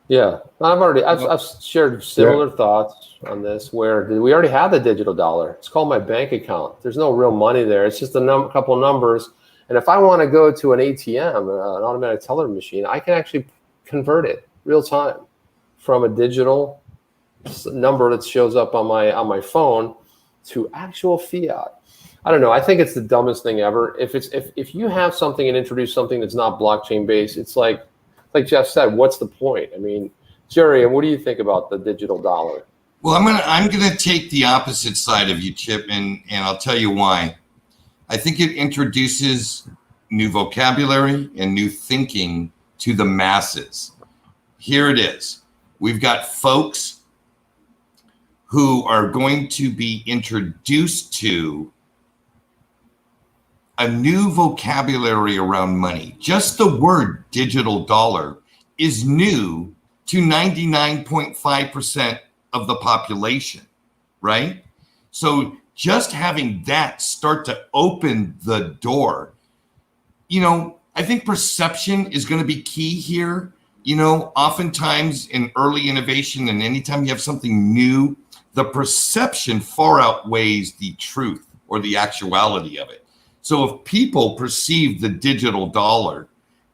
Yeah, I've shared similar thoughts on this, where we already have the digital dollar. It's called my bank account. There's no real money there. It's just a couple numbers. And if I want to go to an ATM, an automatic teller machine, I can actually convert it real time from a digital number that shows up on my phone to actual fiat. I don't know. I think it's the dumbest thing ever. If you have something and introduce something that's not blockchain based, it's like Jeff said, what's the point? I mean, Jerry, what do you think about the digital dollar? Well, I'm gonna take the opposite side of you, Chip, and I'll tell you why. I think it introduces new vocabulary and new thinking to the masses. Here it is. We've got folks who are going to be introduced to a new vocabulary around money. Just the word digital dollar is new to 99.5% of the population, right? So just having that start to open the door, I think perception is going to be key here. Oftentimes in early innovation and anytime you have something new, the perception far outweighs the truth or the actuality of it. So if people perceive the digital dollar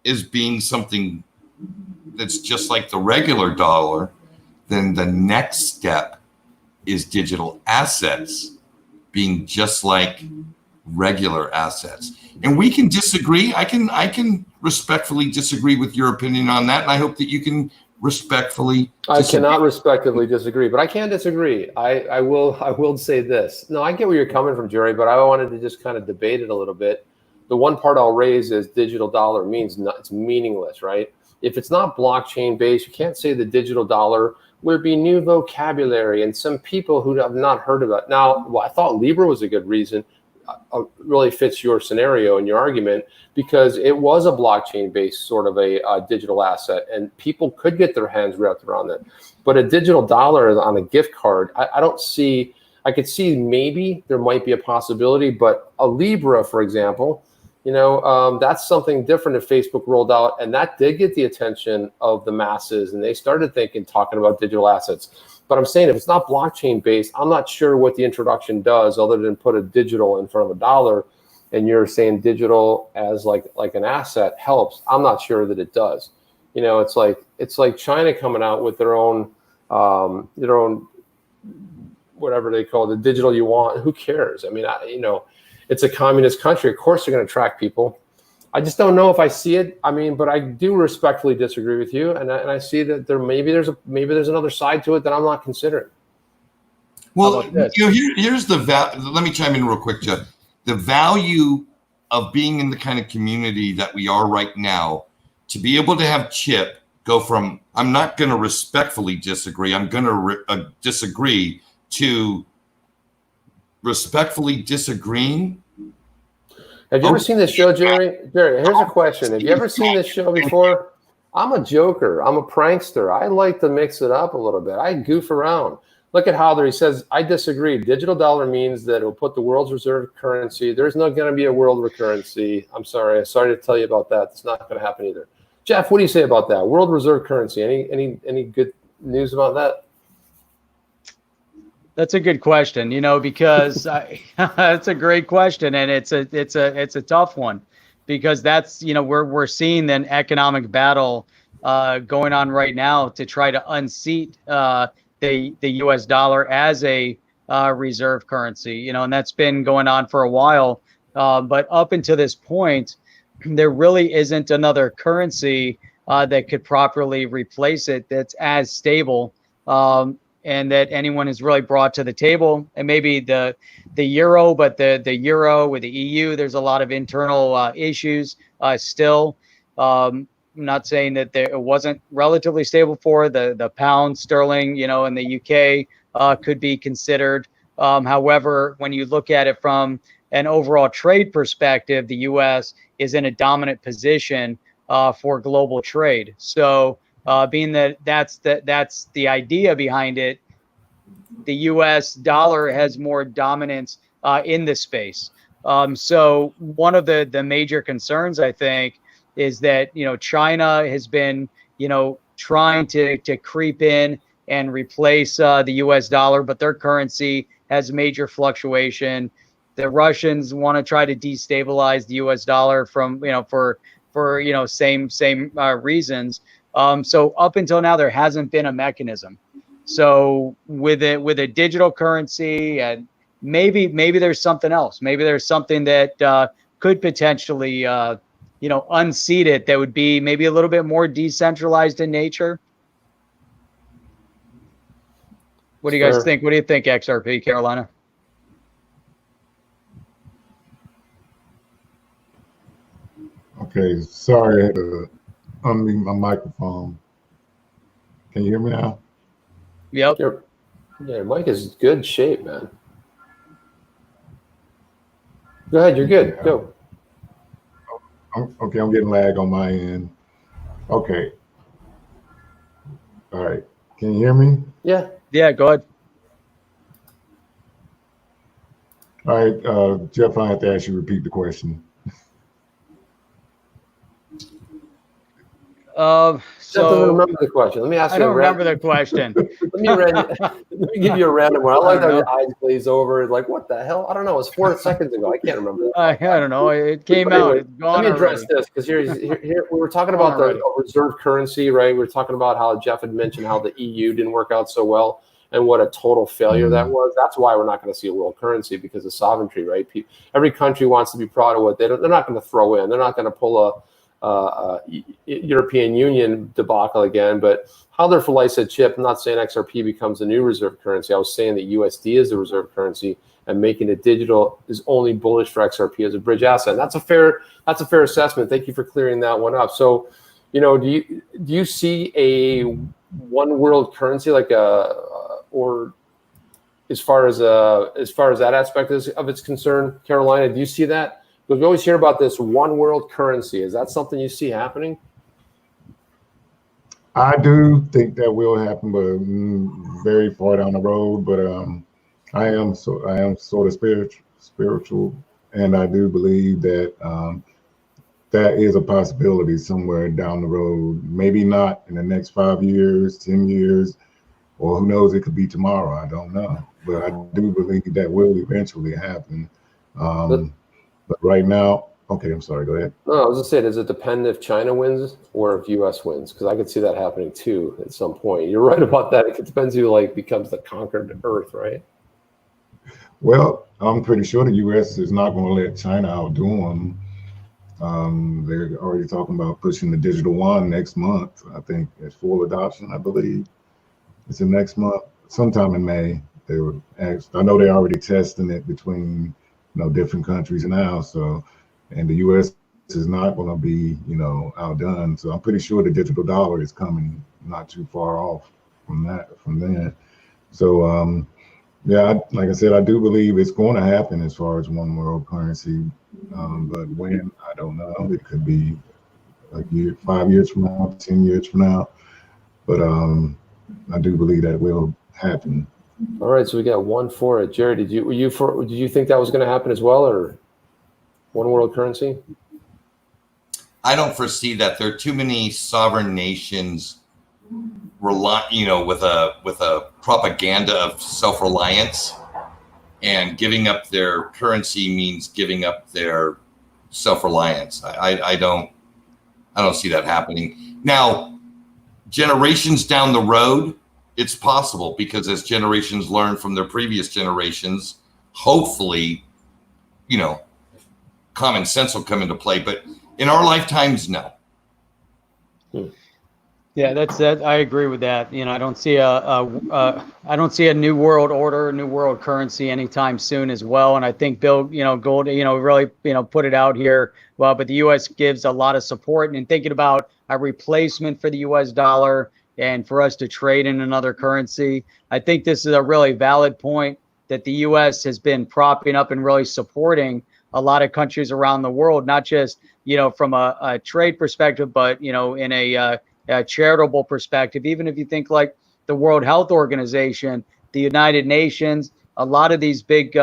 as being something that's just like the regular dollar, then the next step is digital assets being just like regular assets. And we can disagree. I can respectfully disagree with your opinion on that. And I hope that you can respectfully disagree. I cannot respectively disagree, but I can disagree. I will say this. No, I get where you're coming from, Jerry, but I wanted to just kind of debate it a little bit. The one part I'll raise is digital dollar it's meaningless, right? If it's not blockchain based, you can't say the digital dollar would be new vocabulary and some people who have not heard about it. Now, I thought Libra was a good reason. Really fits your scenario and your argument because it was a blockchain based sort of a digital asset and people could get their hands wrapped around it. But a digital dollar on a gift card, I don't see. I could see maybe there might be a possibility, but a Libra, for example, that's something different if Facebook rolled out, and that did get the attention of the masses, and they started talking about digital assets. But I'm saying if it's not blockchain based, I'm not sure what the introduction does other than put a digital in front of a dollar, and you're saying digital as like an asset helps. I'm not sure that it does. It's like China coming out with their own whatever they call it, the digital yuan. Who cares? I mean, it's a communist country. Of course, they're going to track people. I just don't know if I see it. I mean, but I do respectfully disagree with you, and I see that maybe there's another side to it that I'm not considering. Well, here's the let me chime in real quick, Jeff. The value of being in the kind of community that we are right now, to be able to have Chip go from I'm not going to respectfully disagree, I'm going to disagree to respectfully disagreeing. Have you ever seen this show, Jerry? Jerry, here's a question. Have you ever seen this show before? I'm a joker. I'm a prankster. I like to mix it up a little bit. I goof around. Look at Halder. He says, I disagree. Digital dollar means that it will put the world's reserve currency. There's not going to be a world currency. I'm sorry. To tell you about that. It's not going to happen either. Jeff, what do you say about that? World reserve currency. Any good news about that? That's a good question, because it's a great question, and it's a tough one, because that's, we're seeing an economic battle going on right now to try to unseat the U.S. dollar as a reserve currency, and that's been going on for a while. But up until this point, there really isn't another currency that could properly replace it that's as stable. And that anyone has really brought to the table, and maybe the euro, but the euro with the EU, there's a lot of internal issues still. I'm not saying that it wasn't relatively stable for the pound sterling, in the UK could be considered. However, when you look at it from an overall trade perspective, the US is in a dominant position for global trade. So being that that's the idea behind it, the U.S. dollar has more dominance in this space. So one of the major concerns, I think, is that China has been trying to creep in and replace the U.S. dollar, but their currency has major fluctuation. The Russians want to try to destabilize the U.S. dollar from for same reasons. So up until now, there hasn't been a mechanism. So with a digital currency, and maybe there's something else. Maybe there's something that could potentially unseat it, that would be maybe a little bit more decentralized in nature. What do you guys think? What do you think, XRP, Carolina? Okay, sorry, I had to unmute my microphone. Can you hear me now? Yep. Yeah, Mike is good shape, man. Go ahead, you're good. Go. Okay, I'm getting lag on my end. Okay. All right. Can you hear me? Yeah. Yeah, go ahead. All right, Jeff, I have to ask you to repeat the question. So remember the question. Let me ask you. I don't remember the question. let me give you a random one. I like how your eyes glaze over. Like, what the hell? I don't know. It was 4 seconds ago. I can't remember. I don't know. It came out. It's gone. Let me address this, because here we were talking about the reserve currency, right? We were talking about how Jeff had mentioned how the EU didn't work out so well, and what a total failure that was. That's why we're not going to see a world currency, because of sovereignty, right? Every country wants to be proud of what they're not going to throw in. They're not going to pull a European Union debacle again. But Halder for Life said, Chip, I'm not saying XRP becomes the new reserve currency. I was saying that USD is the reserve currency, and making it digital is only bullish for XRP as a bridge asset. And that's a fair assessment. Thank you for clearing that one up. So, do you see a one world currency, like or as far as that aspect of its concerned, Carolina, do you see that? Because we always hear about this one world currency. Is that something you see happening? I do think that will happen, but very far down the road. But I am sort of spiritual, and I do believe that that is a possibility somewhere down the road. Maybe not in the next 5 years, 10 years, or who knows? It could be tomorrow. I don't know, but I do believe that will eventually happen. But right now, okay, I'm sorry, go ahead. No, I was just saying, does it depend if China wins or if US wins? Because I could see that happening too at some point. You're right about that. It depends who becomes the conquered earth, right? Well, I'm pretty sure the US is not going to let China outdo them. They're already talking about pushing the digital yuan next month. I think it's full adoption, I believe. It's in next month, sometime in May. They were asked. I know they're already testing it between different countries now. So, and the U.S. is not going to be outdone. So I'm pretty sure the digital dollar is coming not too far off from then. So yeah, like I said, I do believe it's going to happen as far as one world currency. But when, I don't know. It could be like 5 years from now, 10 years from now. But I do believe that will happen. All right, so we got one for it. Jerry, did you think that was going to happen as well, or one world currency? I don't foresee that. There are too many sovereign nations with a propaganda of self-reliance, and giving up their currency means giving up their self-reliance. I don't see that happening. Now, generations down the road, it's possible, because as generations learn from their previous generations, hopefully, common sense will come into play. But in our lifetimes, no. Yeah, that's that. I agree with that. I don't see a new world order, new world currency anytime soon as well. And I think Bill, Gold, really, put it out here. Well, but the U.S. gives a lot of support, and thinking about a replacement for the U.S. dollar and for us to trade in another currency. I think this is a really valid point that the U.S. has been propping up and really supporting a lot of countries around the world, not just, from a trade perspective, but, in a charitable perspective. Even if you think like the World Health Organization, the United Nations, a lot of these big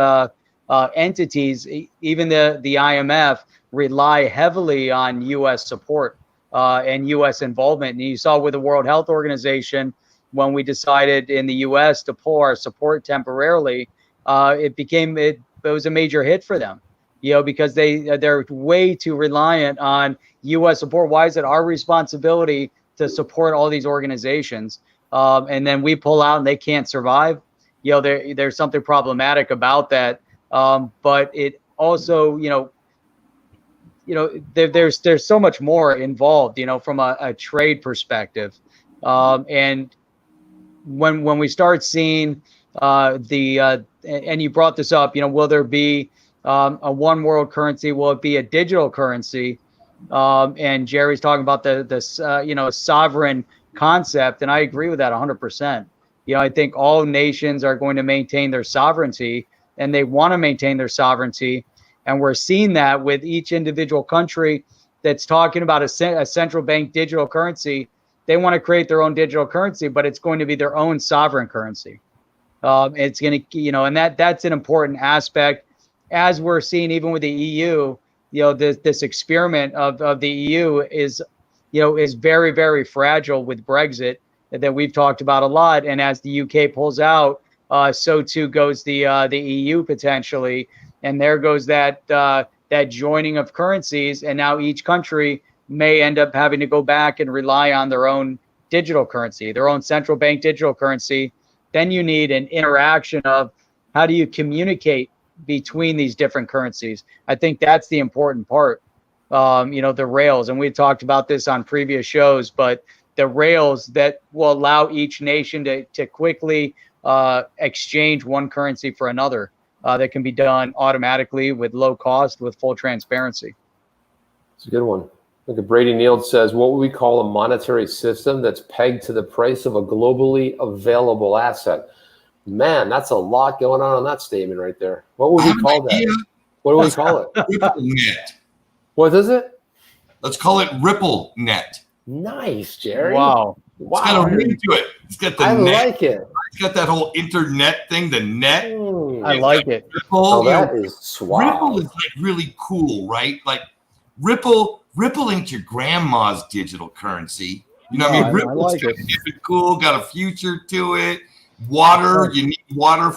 entities, even the IMF, rely heavily on U.S. support and U.S. involvement. And you saw with the World Health Organization, when we decided in the U.S. to pull our support temporarily, it was a major hit for them, because they're way too reliant on U.S. support. Why is it our responsibility to support all these organizations, and then we pull out and they can't survive? There's something problematic about that. But it also, there's so much more involved, from a trade perspective. And when we start seeing and you brought this up, will there be a one world currency? Will it be a digital currency? And Jerry's talking about the sovereign concept, and I agree with that 100%. I think all nations are going to maintain their sovereignty, and they want to maintain their sovereignty. And we're seeing that with each individual country that's talking about a central bank digital currency. They want to create their own digital currency, but it's going to be their own sovereign currency. It's going to, and that's an important aspect, as we're seeing even with the EU. This experiment of the EU is very, very fragile with Brexit, that we've talked about a lot. And as the UK pulls out, so too goes the EU potentially. And there goes that joining of currencies. And now each country may end up having to go back and rely on their own digital currency, their own central bank digital currency. Then you need an interaction of how do you communicate between these different currencies. I think that's the important part. The rails, and we've talked about this on previous shows, but the rails that will allow each nation to quickly exchange one currency for another, that can be done automatically with low cost, with full transparency. It's a good one. Look at Brady Neal says, what would we call a monetary system that's pegged to the price of a globally available asset? Man, that's a lot going on that statement right there. What would we call that? What do we call it? RippleNet. What is it? Let's call it RippleNet. Nice, Jerry. Wow. It's got a ring to it. It's got the net. I like it. It's got that whole internet thing, the net. I like it. Ripple, Oh, that is suave. Ripple is like really cool, right? Like Ripple ain't your grandma's digital currency. You know what I mean? Ripple's like it. Cool, got a future to it. Water, you need water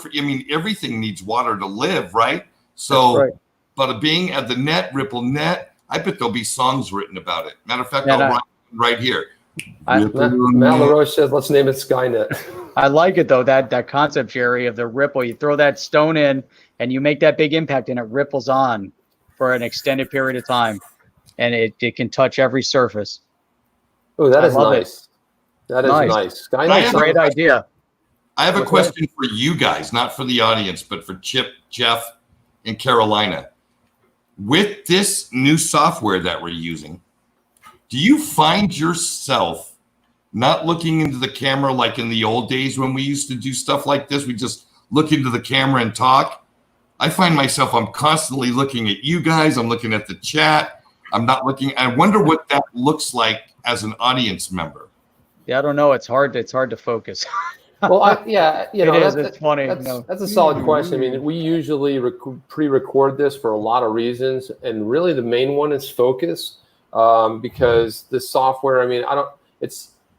everything needs water to live, right? So, right. But being at the net, RippleNet, I bet there'll be songs written about it. Matter of fact, I'll write right here. Matt LaRoche says, let's name it Skynet. I like it though, that concept, Jerry, of the ripple. You throw that stone in and you make that big impact and it ripples on for an extended period of time. And it can touch every surface. Oh, that is nice. That is nice. Skynet's a great idea. I have a question for you guys, not for the audience, but for Chip, Jeff, and Carolina. With this new software that we're using, do you find yourself not looking into the camera like in the old days when we used to do stuff like this? We just look into the camera and talk. I find myself, I'm constantly looking at you guys. I'm looking at the chat. I'm not looking. I wonder what that looks like as an audience member. Yeah, I don't know. It's hard to focus. Well, yeah, you know, It's funny. That's a solid question. I mean, we usually pre-record this for a lot of reasons, and really the main one is focus, because the software. I mean,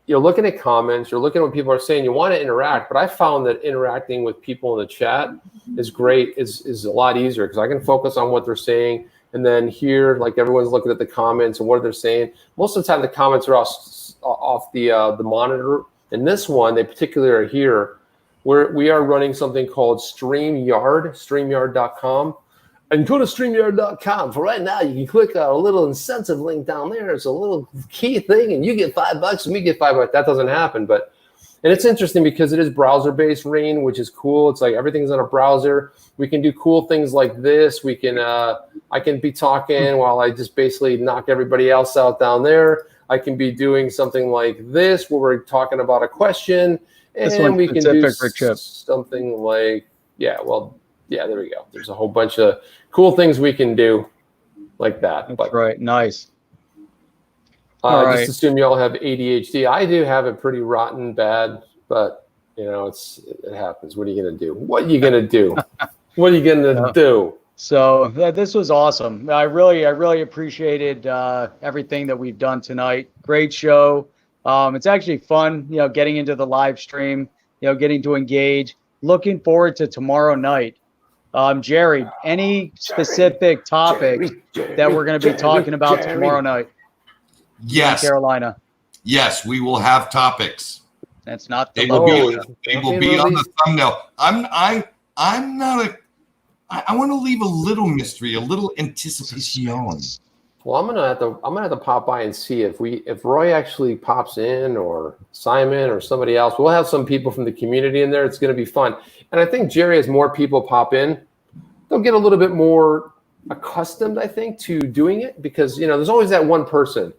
you're looking at comments, you're looking at what people are saying. You want to interact, but I found that interacting with people in the chat is great. Is a lot easier because I can focus on what they're saying, and then here, like everyone's looking at the comments and what they're saying. Most of the time, the comments are off the monitor. In this one, they particularly are here, where we are running something called StreamYard, StreamYard.com. And go to StreamYard.com. For right now, you can click on a little incentive link down there. It's a little key thing, and you get $5 and we get $5. That doesn't happen, and it's interesting because it is browser-based, Rain, which is cool. It's like everything's on a browser. We can do cool things like this. We can, I can be talking while I just basically knock everybody else out down there. I can be doing something like this where we're talking about a question, and we can do something like, there we go. There's a whole bunch of cool things we can do like that. That's right. Nice. Just assume you all have ADHD. I do have it pretty rotten bad, but you know, it happens. What are you going to do? What are you going to do? What are you going to do? So this was awesome. I really appreciated everything that we've done tonight. Great show. It's actually fun, getting into the live stream, getting to engage. Looking forward to tomorrow night. Jerry, any specific topics that we're going to be talking about tomorrow night? Yes, Carolina. Yes, we will have topics. That's not they will be on the thumbnail. I'm not a. I want to leave a little mystery, a little anticipation. Well, I'm gonna have to pop by and see if Roy actually pops in, or Simon or somebody else. We'll have some people from the community in there. It's gonna be fun. And I think, Jerry, as more people pop in, they'll get a little bit more accustomed, I think, to doing it, because there's always that one person,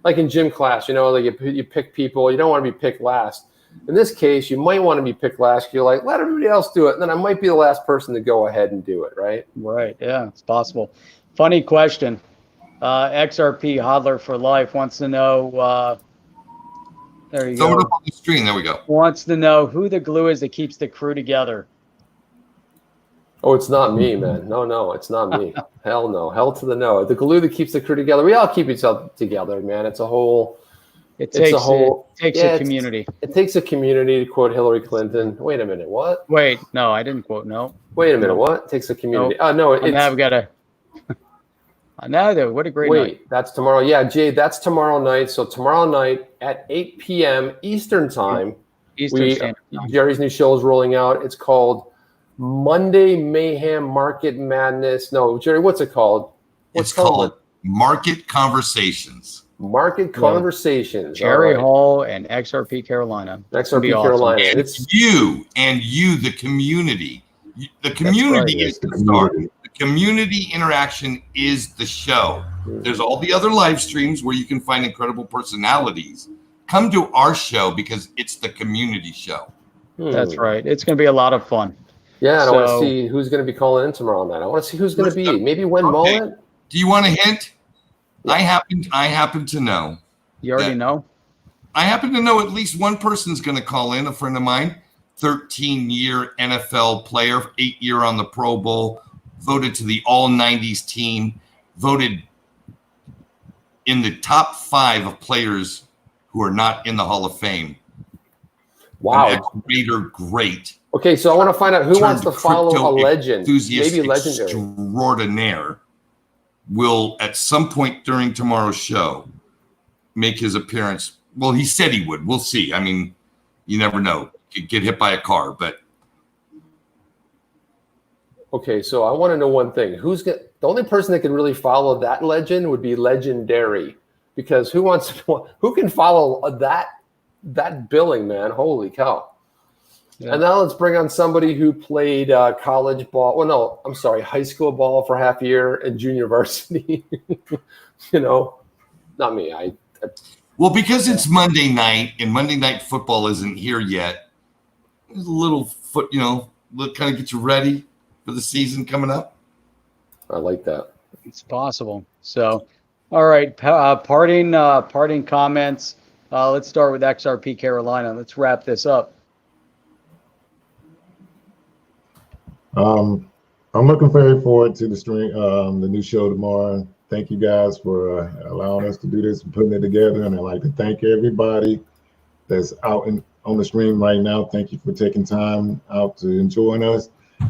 like in gym class, like you pick people. You don't want to be picked last. In this case, you might want to be picked last. You're like, let everybody else do it, and then I might be the last person to go ahead and do it, right? Right. Yeah, it's possible. Funny question. XRP Hodler for Life wants to know. There you go. Throw it up on the screen. There we go. Wants to know who the glue is that keeps the crew together. Oh, it's not me, man. No, it's not me. Hell no. Hell to the no. The glue that keeps the crew together. We all keep each other together, man. It's a whole. It takes a community. It takes a community, to quote Hillary Clinton. Wait a minute, what? Wait, no, I didn't quote. No. Wait a minute, what? It takes a community. Nope. No, I've got to. Another. What a great night. Wait, that's tomorrow. Yeah, Jay, that's tomorrow night. So tomorrow night at 8 p.m. Eastern time. Jerry's new show is rolling out. It's called Monday Mayhem Market Madness. No, Jerry, what's it called? It's called Market Conversations. Market Conversations. Jerry Hall and XRP Carolina. XRP Carolina. And it's you, the community. The community is the start. The community interaction is the show. There's all the other live streams where you can find incredible personalities. Come to our show because it's the community show. That's right. It's going to be a lot of fun. Yeah, and I want to see who's going to be calling in tomorrow night. I want to see who's going to be. Maybe Wen Mullet. Do you want a hint? Yeah. I happen to know. You already know? I happen to know at least one person's going to call in, a friend of mine, 13-year NFL player, 8-year on the Pro Bowl, voted to the All-90s team, voted in the top 5 of players who are not in the Hall of Fame. Wow. Great. Okay, so I want to find out who wants to follow a legend, maybe legendary. Extraordinaire will, at some point during tomorrow's show, make his appearance. Well, he said he would. We'll see. I mean, you never know. You could get hit by a car, but. Okay, so I want to know one thing. The only person that can really follow that legend would be legendary, because who can follow that billing, man? Holy cow. Yeah. And now let's bring on somebody who played college ball. Well, no, I'm sorry, high school ball for half a year and junior varsity. Not me. Well, because it's Monday night and Monday Night Football isn't here yet, there's a little kind of get you ready for the season coming up. I like that. It's possible. So All right, parting comments. Let's start with XRP Carolina. Let's wrap this up. I'm looking very forward to the stream, the new show tomorrow. Thank you guys for allowing us to do this and putting it together. And I'd like to thank everybody that's out on the stream right now. Thank you for taking time out to join us,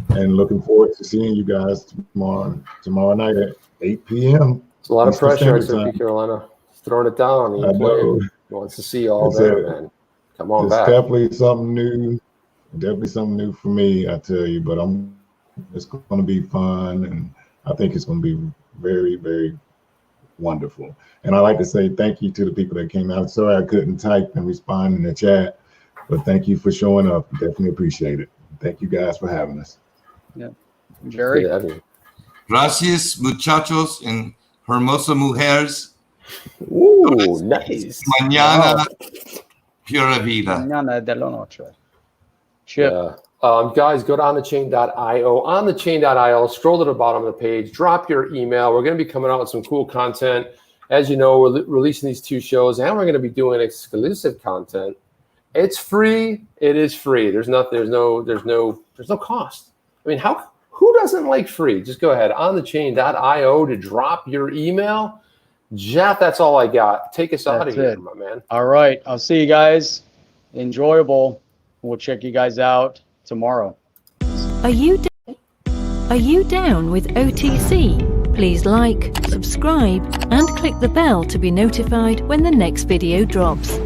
and looking forward to seeing you guys tomorrow night at 8 p.m. It's a lot of Eastern pressure, Standard XRP Carolina. Throwing it down. I know. He wants to see you all there, man. Come on It's back. definitely something new. Definitely something new for me, I tell you. But it's going to be fun, and I think it's going to be very, very wonderful. And I'd like to say thank you to the people that came out. Sorry I couldn't type and respond in the chat, but thank you for showing up. Definitely appreciate it. Thank you guys for having us. Yeah, Jerry. Gracias, muchachos and hermosa mujeres. Ooh, nice. Mañana, Wow. pura vida. Mañana de la noche. Chip. Guys, go to onthechain.io. Onthechain.io, scroll to the bottom of the page, drop your email. We're going to be coming out with some cool content. As you know, we're releasing these 2 shows, and we're going to be doing exclusive content. It's free. It is free. There's no cost. I mean, who doesn't like free? Just go ahead, onthechain.io, to drop your email. Jeff, that's all I got. Take us out of here, my man. All right. I'll see you guys. Enjoyable. We'll check you guys out tomorrow. Are you down with OTC? Please like, subscribe, and click the bell to be notified when the next video drops.